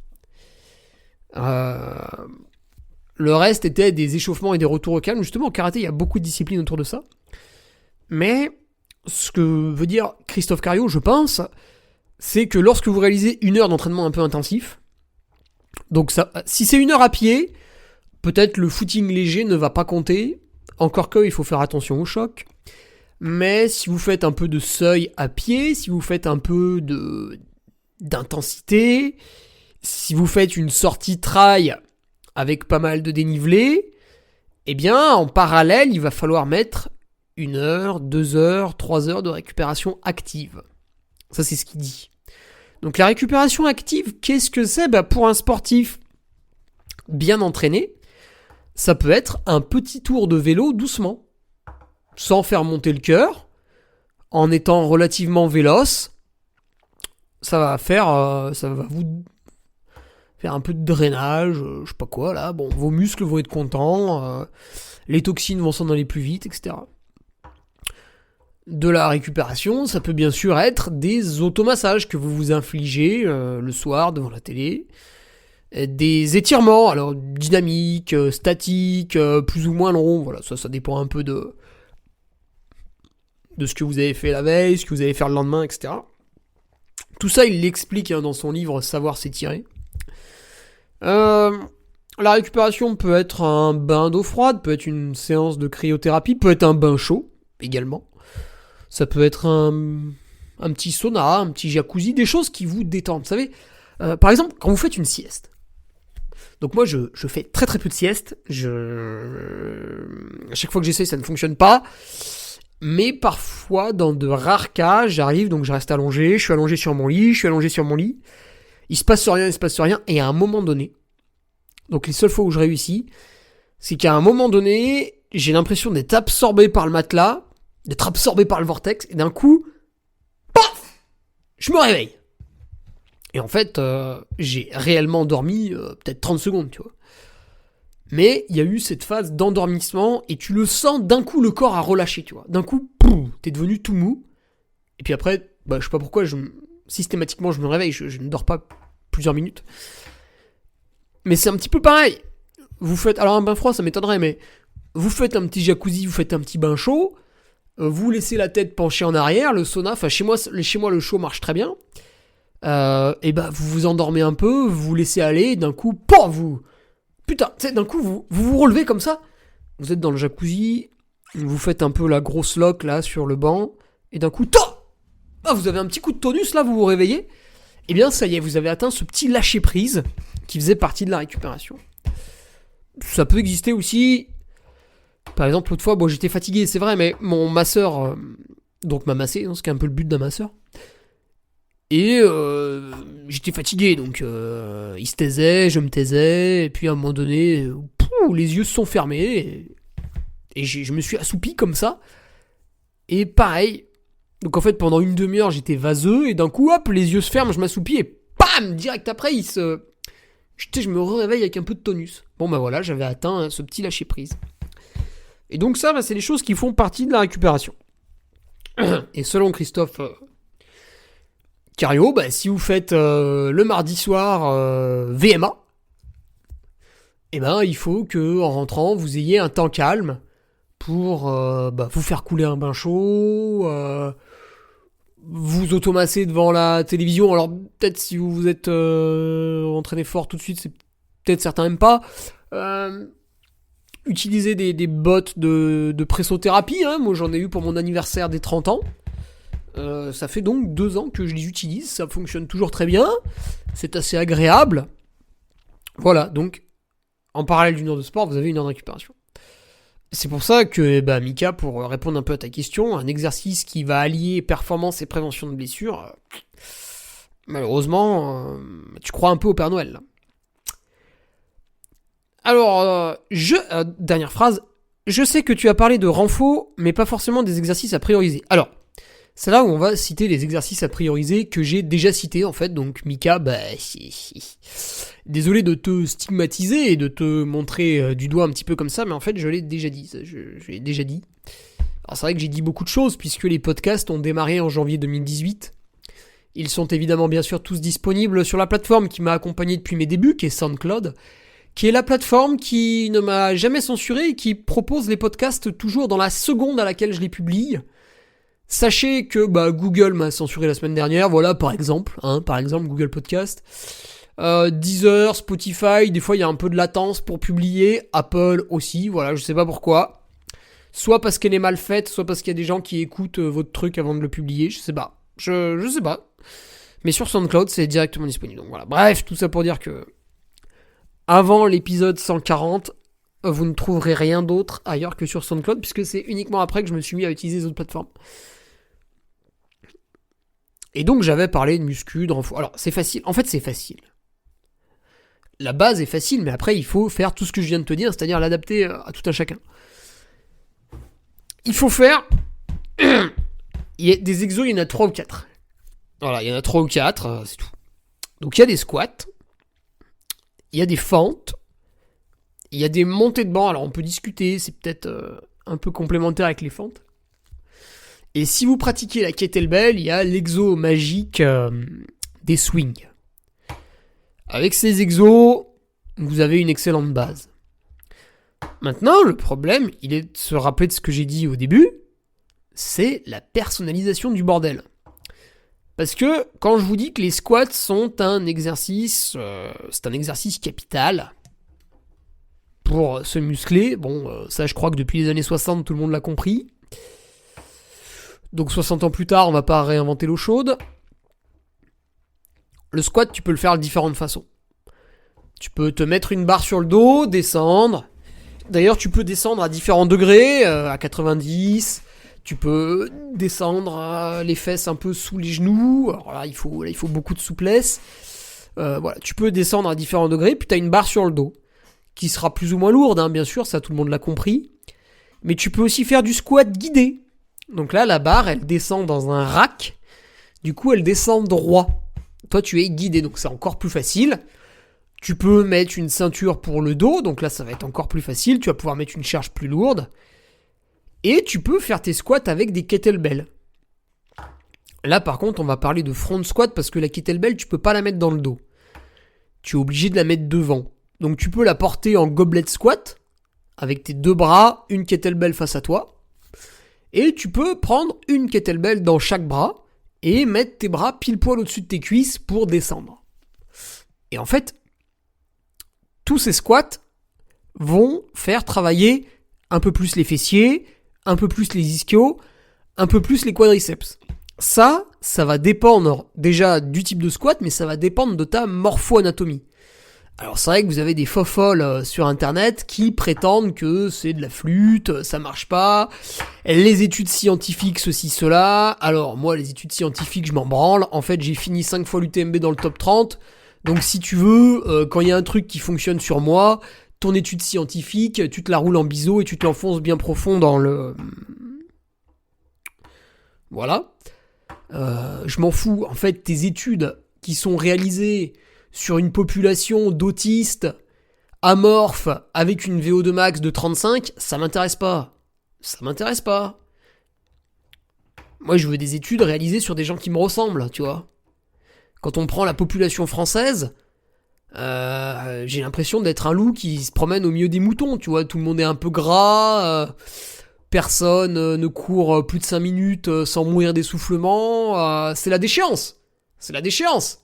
Le reste était des échauffements et des retours au calme. Justement, au karaté, il y a beaucoup de disciplines autour de ça. Mais, ce que veut dire Christophe Cario, je pense, c'est que lorsque vous réalisez 1 heure d'entraînement un peu intensif, donc ça, si c'est 1 heure à pied, peut-être le footing léger ne va pas compter, encore qu'il faut faire attention au choc. Mais si vous faites un peu de seuil à pied, si vous faites un peu d'intensité, si vous faites une sortie trail avec pas mal de dénivelé, eh bien, en parallèle, il va falloir mettre 1 heure, 2 heures, 3 heures de récupération active. Ça, c'est ce qu'il dit. Donc la récupération active, qu'est-ce que c'est ? Pour un sportif bien entraîné, ça peut être un petit tour de vélo doucement, sans faire monter le cœur, en étant relativement véloce. Ça va vous faire un peu de drainage, je sais pas quoi là. Bon, vos muscles vont être contents, les toxines vont s'en aller plus vite, etc. De la récupération, ça peut bien sûr être des automassages que vous vous infligez le soir devant la télé. Des étirements, alors dynamiques, statiques, plus ou moins longs, voilà, ça dépend un peu de ce que vous avez fait la veille, ce que vous allez faire le lendemain, etc. Tout ça, il l'explique dans son livre Savoir s'étirer. La récupération peut être un bain d'eau froide, peut être une séance de cryothérapie, peut être un bain chaud également. Ça peut être un petit sauna, un petit jacuzzi, des choses qui vous détendent. Vous savez, par exemple, quand vous faites une sieste. Donc moi, je fais très très peu de sieste. À chaque fois que j'essaie, ça ne fonctionne pas. Mais parfois, dans de rares cas, j'arrive, donc je reste allongé, je suis allongé sur mon lit, il se passe rien, et à un moment donné, donc les seules fois où je réussis, c'est qu'à un moment donné, j'ai l'impression d'être absorbé par le matelas, d'être absorbé par le vortex, et d'un coup, paf, je me réveille. Et en fait, j'ai réellement dormi peut-être 30 secondes, tu vois. Mais il y a eu cette phase d'endormissement, et tu le sens, d'un coup, le corps a relâché, tu vois. D'un coup, pouf, t'es devenu tout mou. Et puis après, je sais pas pourquoi, systématiquement, je me réveille, je ne dors pas plusieurs minutes. Mais c'est un petit peu pareil. Vous faites, alors un bain froid, ça m'étonnerait, mais vous faites un petit jacuzzi, vous faites un petit bain chaud, vous laissez la tête penchée en arrière, le sauna, enfin chez moi le chaud marche très bien. Et vous vous endormez un peu, vous vous laissez aller, et d'un coup, putain, tu sais, d'un coup, vous relevez comme ça. Vous êtes dans le jacuzzi, vous faites un peu la grosse loque là sur le banc, et d'un coup, vous avez un petit coup de tonus là, vous vous réveillez. Et bien ça y est, vous avez atteint ce petit lâcher prise qui faisait partie de la récupération. Ça peut exister aussi. Par exemple, l'autre fois, j'étais fatigué, c'est vrai, mais mon masseur donc m'a massé, ce qui est un peu le but d'un masseur. Et j'étais fatigué, donc il se taisait, je me taisais, et puis à un moment donné, les yeux se sont fermés, et je me suis assoupi comme ça. Et pareil, donc en fait pendant une demi-heure j'étais vaseux, et d'un coup, hop, les yeux se ferment, je m'assoupis, et bam, direct après, je me réveille avec un peu de tonus. Bon voilà, j'avais atteint ce petit lâcher prise. Et donc ça, c'est des choses qui font partie de la récupération. Et selon Christophe Cario, si vous faites le mardi soir VMA, il faut que en rentrant vous ayez un temps calme pour vous faire couler un bain chaud, vous automasser devant la télévision. Alors peut-être si vous êtes entraîné fort tout de suite, c'est peut-être certains n'aiment pas. Utiliser des bottes de pressothérapie, moi j'en ai eu pour mon anniversaire des 30 ans. Ça fait donc 2 ans que je les utilise, ça fonctionne toujours très bien, c'est assez agréable. Voilà, donc en parallèle d'une heure de sport, vous avez une heure de récupération. C'est pour ça que, Mika, pour répondre un peu à ta question, un exercice qui va allier performance et prévention de blessures, malheureusement, tu crois un peu au Père Noël, là. Alors, dernière phrase, je sais que tu as parlé de renfo, mais pas forcément des exercices à prioriser. Alors, c'est là où on va citer les exercices à prioriser que j'ai déjà cités, en fait. Donc, Mika, désolé de te stigmatiser et de te montrer du doigt un petit peu comme ça, mais en fait, je l'ai déjà dit. Je l'ai déjà dit. Alors, c'est vrai que j'ai dit beaucoup de choses, puisque les podcasts ont démarré en janvier 2018. Ils sont évidemment, bien sûr, tous disponibles sur la plateforme qui m'a accompagné depuis mes débuts, qui est SoundCloud, qui est la plateforme qui ne m'a jamais censuré et qui propose les podcasts toujours dans la seconde à laquelle je les publie. Sachez que Google m'a censuré la semaine dernière, voilà, par exemple Google Podcast. Deezer, Spotify, des fois il y a un peu de latence pour publier. Apple aussi, voilà, je sais pas pourquoi. Soit parce qu'elle est mal faite, soit parce qu'il y a des gens qui écoutent votre truc avant de le publier, je sais pas. Je sais pas. Mais sur SoundCloud, c'est directement disponible. Donc voilà, bref, tout ça pour dire que avant l'épisode 140, vous ne trouverez rien d'autre ailleurs que sur SoundCloud, puisque c'est uniquement après que je me suis mis à utiliser les autres plateformes. Et donc j'avais parlé de muscu, de renfort. Alors c'est facile, en fait c'est facile. La base est facile, mais après il faut faire tout ce que je viens de te dire, c'est-à-dire l'adapter à tout un chacun. Il faut faire... il y a des exos, il y en a 3 ou 4. Voilà, il y en a 3 ou 4, c'est tout. Donc il y a des squats, il y a des fentes, il y a des montées de banc, alors on peut discuter, c'est peut-être un peu complémentaire avec les fentes. Et si vous pratiquez la kettlebell, il y a l'exo magique des swings. Avec ces exos, vous avez une excellente base. Maintenant, le problème, il est de se rappeler de ce que j'ai dit au début, c'est la personnalisation du bordel. Parce que quand je vous dis que les squats sont un exercice, c'est un exercice capital pour se muscler, ça je crois que depuis les années 60, tout le monde l'a compris. Donc 60 ans plus tard, on va pas réinventer l'eau chaude. Le squat, tu peux le faire de différentes façons. Tu peux te mettre une barre sur le dos, descendre. D'ailleurs, tu peux descendre à différents degrés, à 90. Tu peux descendre les fesses un peu sous les genoux. Alors là, il faut beaucoup de souplesse. Voilà, tu peux descendre à différents degrés. Puis tu as une barre sur le dos, qui sera plus ou moins lourde, hein, bien sûr, ça tout le monde l'a compris. Mais tu peux aussi faire du squat guidé. Donc là, la barre, elle descend dans un rack. Du coup, elle descend droit. Toi, tu es guidé, donc c'est encore plus facile. Tu peux mettre une ceinture pour le dos, donc là, ça va être encore plus facile. Tu vas pouvoir mettre une charge plus lourde. Et tu peux faire tes squats avec des kettlebells. Là, par contre, on va parler de front squat parce que la kettlebell, tu peux pas la mettre dans le dos. Tu es obligé de la mettre devant. Donc, tu peux la porter en goblet squat avec tes deux bras, une kettlebell face à toi. Et tu peux prendre une kettlebell dans chaque bras et mettre tes bras pile poil au-dessus de tes cuisses pour descendre. Et en fait, tous ces squats vont faire travailler un peu plus les fessiers, un peu plus les ischios, un peu plus les quadriceps. Ça va dépendre déjà du type de squat, mais ça va dépendre de ta morpho-anatomie. Alors c'est vrai que vous avez des faux-folles sur internet qui prétendent que c'est de la flûte, ça marche pas, les études scientifiques ceci, cela. Alors moi les études scientifiques je m'en branle, en fait j'ai fini 5 fois l'UTMB dans le top 30, donc si tu veux, quand il y a un truc qui fonctionne sur moi, ton étude scientifique, tu te la roules en biseau et tu te l'enfonces bien profond dans le... Voilà. Je m'en fous, en fait tes études qui sont réalisées sur une population d'autistes amorphes avec une VO2 max de 35, ça m'intéresse pas. Ça m'intéresse pas. Moi, je veux des études réalisées sur des gens qui me ressemblent, tu vois. Quand on prend la population française, j'ai l'impression d'être un loup qui se promène au milieu des moutons, tu vois. Tout le monde est un peu gras, personne ne court plus de 5 minutes sans mourir d'essoufflement. C'est la déchéance. C'est la déchéance.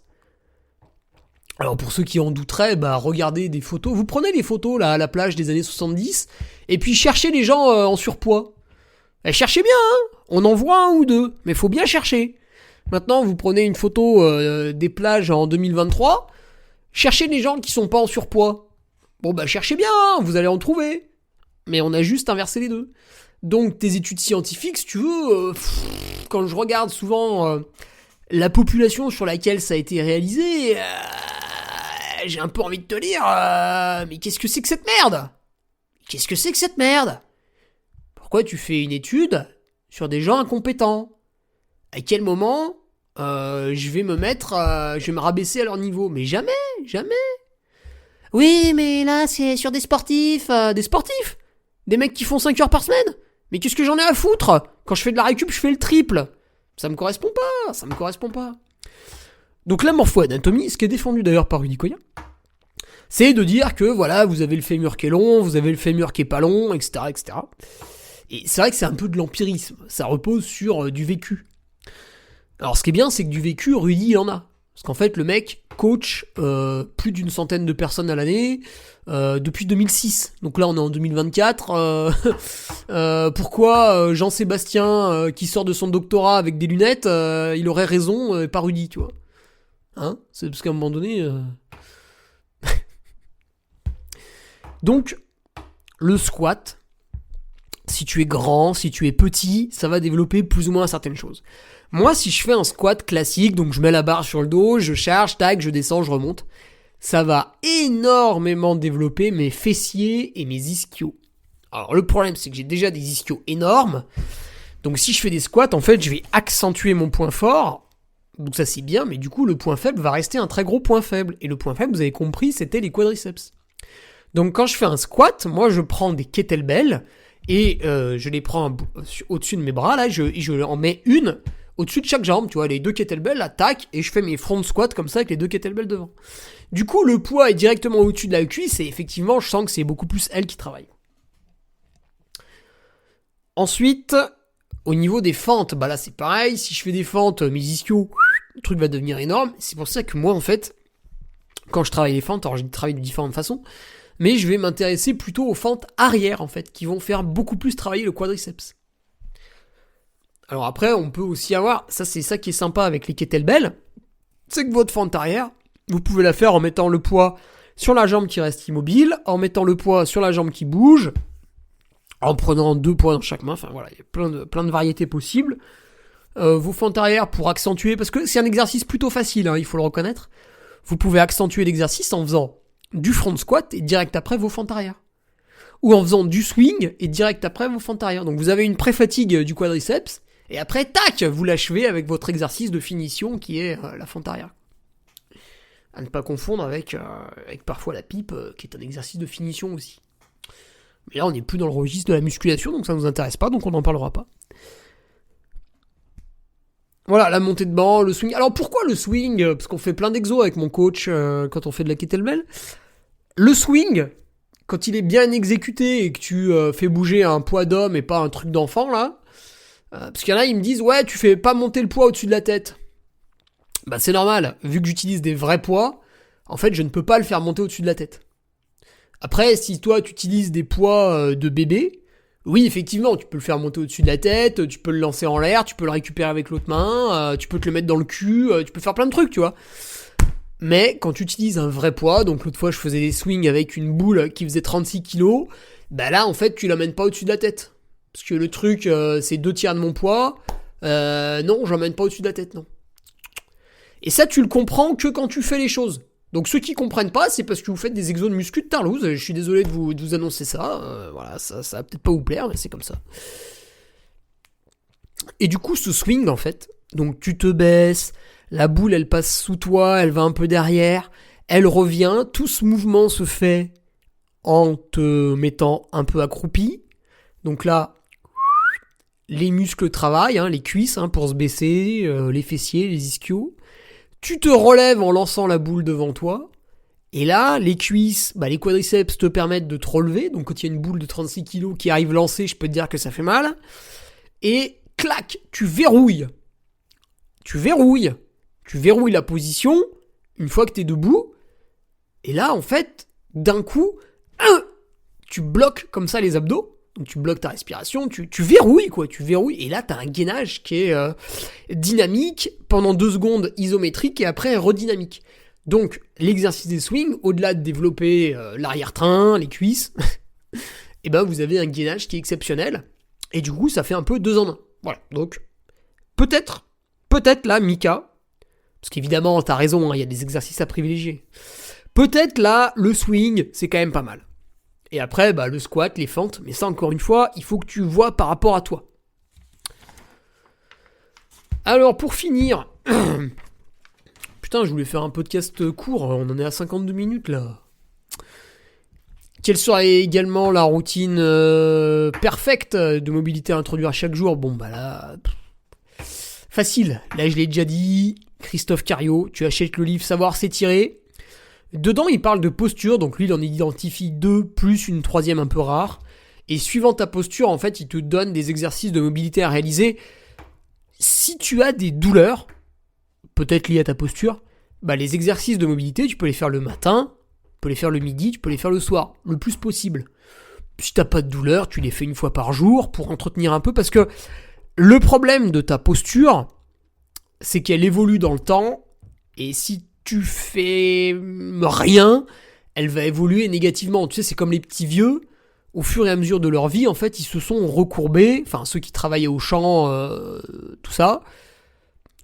Alors pour ceux qui en douteraient, regardez des photos. Vous prenez les photos là à la plage des années 70 et puis cherchez les gens en surpoids. Cherchez bien, hein. On en voit un ou deux, mais faut bien chercher. Maintenant, vous prenez une photo des plages en 2023, cherchez les gens qui sont pas en surpoids. Bon cherchez bien, hein, vous allez en trouver. Mais on a juste inversé les deux. Donc tes études scientifiques, si tu veux, quand je regarde souvent la population sur laquelle ça a été réalisé, j'ai un peu envie de te dire, mais qu'est-ce que c'est que cette merde ? Qu'est-ce que c'est que cette merde ? Pourquoi tu fais une étude sur des gens incompétents ? À quel moment je vais me rabaisser à leur niveau ? Mais jamais, jamais. Oui, mais là, c'est sur des sportifs. Des mecs qui font 5 heures par semaine ? Mais qu'est-ce que j'en ai à foutre ? Quand je fais de la récup, je fais le triple. Ça me correspond pas. Donc la morpho-anatomie, ce qui est défendu d'ailleurs par Rudy Koya, c'est de dire que voilà, vous avez le fémur qui est long, vous avez le fémur qui est pas long, etc., etc. Et c'est vrai que c'est un peu de l'empirisme, ça repose sur du vécu. Alors ce qui est bien, c'est que du vécu, Rudy il en a. Parce qu'en fait, le mec coach plus d'une centaine de personnes à l'année depuis 2006. Donc là, on est en 2024. Pourquoi Jean-Sébastien, qui sort de son doctorat avec des lunettes, il aurait raison, pas Rudy, tu vois ? Hein ? C'est parce qu'à un moment donné... Donc, le squat, si tu es grand, si tu es petit, ça va développer plus ou moins certaines choses. Moi, si je fais un squat classique, donc je mets la barre sur le dos, je charge, tac, je descends, je remonte, ça va énormément développer mes fessiers et mes ischios. Alors le problème, c'est que j'ai déjà des ischios énormes, donc si je fais des squats, en fait, je vais accentuer mon point fort, donc ça c'est bien, mais du coup, le point faible va rester un très gros point faible. Et le point faible, vous avez compris, c'était les quadriceps. Donc quand je fais un squat, moi je prends des kettlebells, et je les prends au-dessus de mes bras, là, je en mets une au-dessus de chaque jambe, tu vois, les deux kettlebells, là, tac, et je fais mes front squats comme ça avec les deux kettlebells devant. Du coup, le poids est directement au-dessus de la cuisse, et effectivement, je sens que c'est beaucoup plus elle qui travaille. Ensuite, au niveau des fentes, là c'est pareil, si je fais des fentes, mes ischios, le truc va devenir énorme. C'est pour ça que moi, en fait, quand je travaille les fentes, alors je travaille de différentes façons, mais je vais m'intéresser plutôt aux fentes arrière, en fait, qui vont faire beaucoup plus travailler le quadriceps. Alors après, on peut aussi avoir, ça c'est ça qui est sympa avec les kettlebells, c'est que votre fente arrière, vous pouvez la faire en mettant le poids sur la jambe qui reste immobile, en mettant le poids sur la jambe qui bouge, en prenant 2 poids dans chaque main. Enfin voilà, il y a plein de variétés possibles. Vos fentes arrière pour accentuer, parce que c'est un exercice plutôt facile, hein, il faut le reconnaître. Vous pouvez accentuer l'exercice en faisant du front squat et direct après vos fentes arrière. Ou en faisant du swing et direct après vos fentes arrière. Donc vous avez une pré-fatigue du quadriceps, et après, tac, vous l'achevez avec votre exercice de finition qui est la fente arrière. À ne pas confondre avec parfois la pipe, qui est un exercice de finition aussi. Mais là, on n'est plus dans le registre de la musculation, donc ça ne nous intéresse pas, donc on n'en parlera pas. Voilà, la montée de banc, le swing. Alors pourquoi le swing ? Parce qu'on fait plein d'exos avec mon coach quand on fait de la kettlebell. Le swing, quand il est bien exécuté et que tu fais bouger un poids d'homme et pas un truc d'enfant, là, parce qu'il y en a, ils me disent « Ouais, tu fais pas monter le poids au-dessus de la tête. » Bah c'est normal, vu que j'utilise des vrais poids, en fait, je ne peux pas le faire monter au-dessus de la tête. Après, si toi, tu utilises des poids de bébé, oui, effectivement, tu peux le faire monter au-dessus de la tête, tu peux le lancer en l'air, tu peux le récupérer avec l'autre main, tu peux te le mettre dans le cul, tu peux faire plein de trucs, tu vois. Mais quand tu utilises un vrai poids, donc l'autre fois je faisais des swings avec une boule qui faisait 36 kilos, bah là en fait tu l'emmènes pas au-dessus de la tête. Parce que le truc c'est 2/3 de mon poids, non, j'emmène pas au-dessus de la tête, non. Et ça tu le comprends que quand tu fais les choses. Donc ceux qui comprennent pas, c'est parce que vous faites des exos de muscu de tarlouse. Je suis désolé de vous annoncer ça. Voilà, ça va peut-être pas vous plaire, mais c'est comme ça. Et du coup, ce swing, en fait, donc tu te baisses, la boule, elle passe sous toi, elle va un peu derrière, elle revient. Tout ce mouvement se fait en te mettant un peu accroupi. Donc là, les muscles travaillent, hein, les cuisses pour se baisser, les fessiers, les ischios. Tu te relèves en lançant la boule devant toi, et là, les cuisses, les quadriceps te permettent de te relever, donc quand il y a une boule de 36 kg qui arrive lancée, je peux te dire que ça fait mal, et clac, tu verrouilles la position, une fois que t'es debout, et là, en fait, d'un coup, tu bloques comme ça les abdos, donc tu bloques ta respiration, tu verrouilles, et là t'as un gainage qui est dynamique, pendant 2 secondes isométrique, et après redynamique. Donc l'exercice des swings, au-delà de développer l'arrière-train, les cuisses, et ben vous avez un gainage qui est exceptionnel, et du coup ça fait un peu 2 en 1. Voilà, donc peut-être là, Mika, parce qu'évidemment t'as raison, il y a des exercices à privilégier, peut-être là, le swing, c'est quand même pas mal. Et après, le squat, les fentes, mais ça, encore une fois, il faut que tu vois par rapport à toi. Alors, pour finir... Putain, je voulais faire un podcast court, on en est à 52 minutes, là. Quelle serait également la routine parfaite de mobilité à introduire chaque jour ? Bon, là... Facile. Là, je l'ai déjà dit. Christophe Cario, tu achètes le livre Savoir s'étirer. Dedans, il parle de posture, donc lui, il en identifie 2, plus une 3e un peu rare. Et suivant ta posture, en fait, il te donne des exercices de mobilité à réaliser. Si tu as des douleurs, peut-être liées à ta posture, les exercices de mobilité, tu peux les faire le matin, tu peux les faire le midi, tu peux les faire le soir, le plus possible. Si t'as pas de douleur, tu les fais une fois par jour pour entretenir un peu, parce que le problème de ta posture, c'est qu'elle évolue dans le temps, et si tu fais rien, elle va évoluer négativement. Tu sais, c'est comme les petits vieux, au fur et à mesure de leur vie, en fait, ils se sont recourbés, enfin, ceux qui travaillaient au champ, tout ça.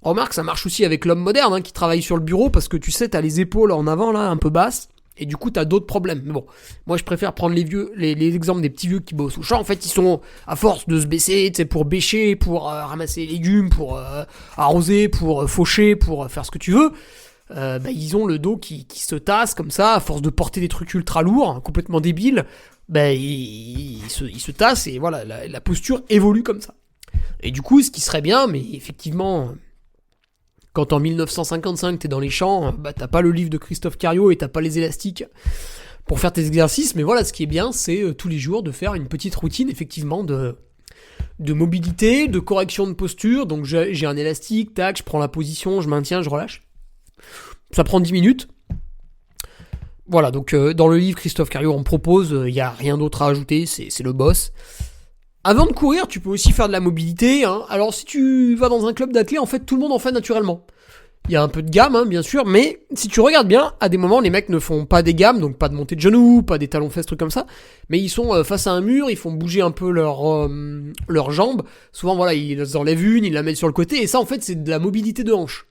Remarque, ça marche aussi avec l'homme moderne, qui travaille sur le bureau, parce que tu sais, t'as les épaules en avant, là, un peu basses, et du coup, t'as d'autres problèmes. Mais bon, moi, je préfère prendre les exemples des petits vieux qui bossent au champ. En fait, ils sont, à force de se baisser, tu sais, pour bêcher, pour ramasser les légumes, pour arroser, pour faucher, pour faire ce que tu veux. Ils ont le dos qui se tasse comme ça, à force de porter des trucs ultra lourds, complètement débiles, ils se tassent, et voilà, la posture évolue comme ça. Et du coup, ce qui serait bien, mais effectivement, quand en 1955 t'es dans les champs, t'as pas le livre de Christophe Cario et t'as pas les élastiques pour faire tes exercices, mais voilà, ce qui est bien, c'est tous les jours de faire une petite routine, effectivement, de mobilité, de correction de posture. Donc j'ai un élastique, tac, je prends la position, je maintiens, je relâche. Ça prend 10 minutes. Voilà, donc dans le livre, Christophe Cario en propose, il n'y a rien d'autre à ajouter, c'est le boss. Avant de courir, tu peux aussi faire de la mobilité. Alors si tu vas dans un club d'athlètes, en fait, tout le monde en fait naturellement. Il y a un peu de gamme, hein, bien sûr, mais si tu regardes bien, à des moments, les mecs ne font pas des gammes, donc pas de montée de genoux, pas des talons fesses, trucs comme ça, mais ils sont face à un mur, ils font bouger un peu leurs jambes. Souvent, voilà, ils enlèvent une, ils la mettent sur le côté, et ça, en fait, c'est de la mobilité de hanche.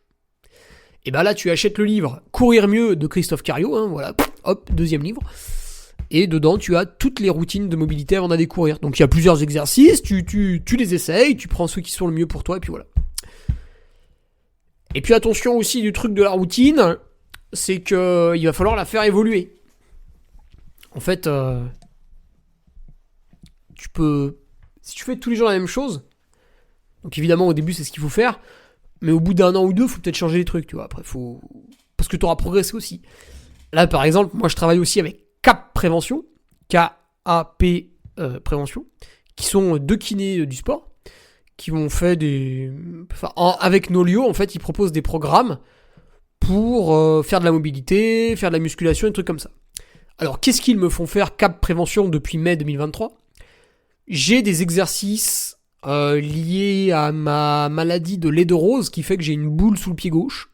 Et bah là, tu achètes le livre Courir mieux de Christophe Cario, hein, voilà, hop, 2e livre. Et dedans, tu as toutes les routines de mobilité avant d'aller courir. Donc il y a plusieurs exercices, tu les essayes, tu prends ceux qui sont le mieux pour toi, et puis voilà. Et puis attention aussi du truc de la routine, c'est que il va falloir la faire évoluer. En fait, si tu fais tous les jours la même chose, donc évidemment au début c'est ce qu'il faut faire, mais au bout d'1 an ou 2, faut peut-être changer les trucs, tu vois. Après, parce que tu auras progressé aussi. Là, par exemple, moi je travaille aussi avec CAP Prévention, K-A-P Prévention, qui sont 2 kinés du sport, qui m'ont fait avec Nolio, en fait, ils proposent des programmes pour faire de la mobilité, faire de la musculation, des trucs comme ça. Alors, qu'est-ce qu'ils me font faire CAP Prévention depuis mai 2023 ? J'ai des exercices liés à ma maladie de lait de rose, qui fait que j'ai une boule sous le pied gauche.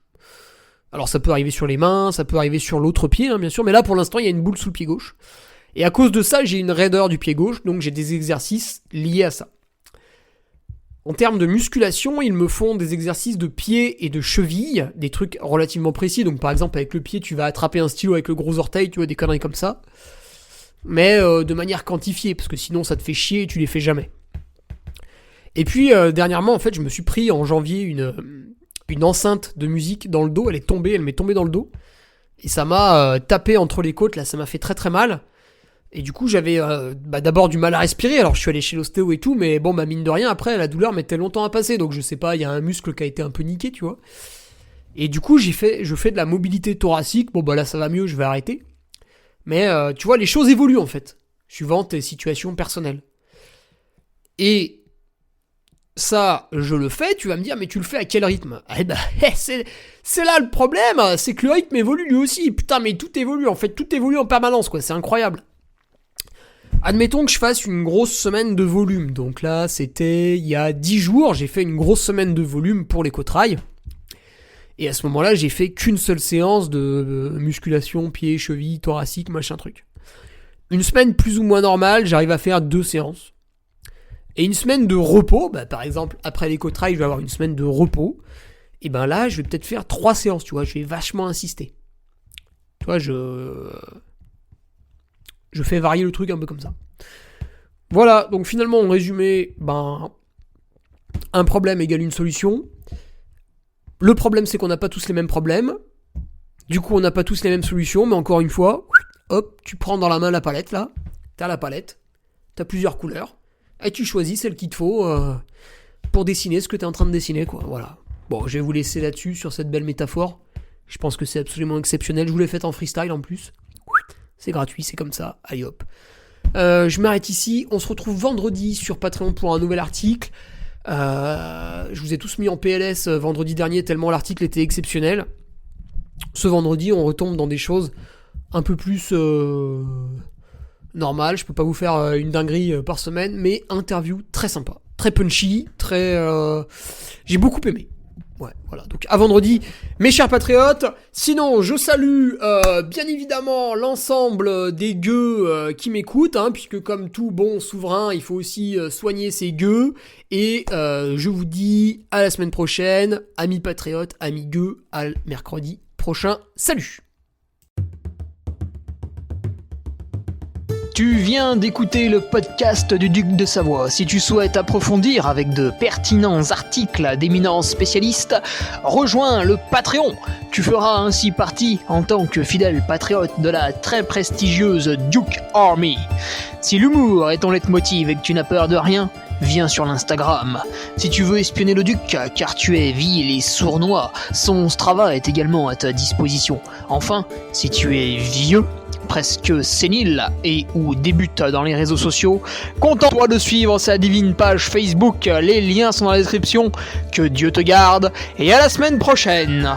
Alors, ça peut arriver sur les mains, ça peut arriver sur l'autre pied, hein, bien sûr, mais là, pour l'instant, il y a une boule sous le pied gauche. Et à cause de ça, j'ai une raideur du pied gauche, donc j'ai des exercices liés à ça. En termes de musculation, ils me font des exercices de pied et de cheville, des trucs relativement précis. Donc par exemple, avec le pied, tu vas attraper un stylo avec le gros orteil, tu vois, des conneries comme ça. Mais de manière quantifiée, parce que sinon ça te fait chier et tu les fais jamais. Et puis dernièrement, en fait, je me suis pris en janvier une enceinte de musique dans le dos. Elle m'est tombée dans le dos. Et ça m'a tapé entre les côtes, là, ça m'a fait très très mal. Et du coup, j'avais d'abord du mal à respirer. Alors, je suis allé chez l'ostéo et tout, mais bon, mine de rien, après, la douleur mettait longtemps à passer. Donc, je sais pas, il y a un muscle qui a été un peu niqué, tu vois. Et du coup, je fais de la mobilité thoracique. Bon, là, ça va mieux, je vais arrêter. Mais, tu vois, les choses évoluent, en fait, suivant tes situations personnelles. Et ça, je le fais, tu vas me dire, mais tu le fais à quel rythme ? Eh ben, c'est là le problème, c'est que le rythme évolue lui aussi. Putain, mais tout évolue, en fait, tout évolue en permanence, quoi, c'est incroyable. Admettons que je fasse une grosse semaine de volume. Donc là, c'était il y a 10 jours, j'ai fait une grosse semaine de volume pour l'éco-trail. Et à ce moment-là, j'ai fait qu'une seule séance de musculation, pieds, chevilles, thoracique, machin truc. Une semaine plus ou moins normale, j'arrive à faire 2 séances. Et une semaine de repos, par exemple, après l'éco-trail, je vais avoir une semaine de repos. Et là, je vais peut-être faire 3 séances, tu vois, je vais vachement insister. Tu vois, je fais varier le truc un peu comme ça. Voilà, donc finalement, en résumé, un problème égale une solution. Le problème, c'est qu'on n'a pas tous les mêmes problèmes. Du coup, on n'a pas tous les mêmes solutions, mais encore une fois, hop, tu prends dans la main la palette, là. T'as la palette, t'as plusieurs couleurs, et tu choisis celle qu'il te faut pour dessiner ce que t'es en train de dessiner, quoi. Voilà. Bon, je vais vous laisser là-dessus, sur cette belle métaphore. Je pense que c'est absolument exceptionnel. Je vous l'ai faite en freestyle, en plus. C'est gratuit, c'est comme ça. Allez hop. Je m'arrête ici. On se retrouve vendredi sur Patreon pour un nouvel article. Je vous ai tous mis en PLS vendredi dernier tellement l'article était exceptionnel. Ce vendredi, on retombe dans des choses un peu plus normales. Je peux pas vous faire une dinguerie par semaine, mais interview très sympa, très punchy, j'ai beaucoup aimé. Ouais, voilà. Donc à vendredi, mes chers patriotes. Sinon, je salue bien évidemment l'ensemble des gueux qui m'écoutent, puisque comme tout bon souverain, il faut aussi soigner ses gueux. Et je vous dis à la semaine prochaine, amis patriotes, amis gueux, à mercredi prochain. Salut! Tu viens d'écouter le podcast du Duc de Savoie. Si tu souhaites approfondir avec de pertinents articles d'éminents spécialistes, rejoins le Patreon. Tu feras ainsi partie en tant que fidèle patriote de la très prestigieuse Duke Army. Si l'humour est ton leitmotiv et que tu n'as peur de rien, viens sur l'Instagram. Si tu veux espionner le Duc, car tu es vil et sournois, son Strava est également à ta disposition. Enfin, si tu es vieux, presque sénile et ou débute dans les réseaux sociaux, contente-toi de suivre sa divine page Facebook, les liens sont dans la description. Que Dieu te garde et à la semaine prochaine.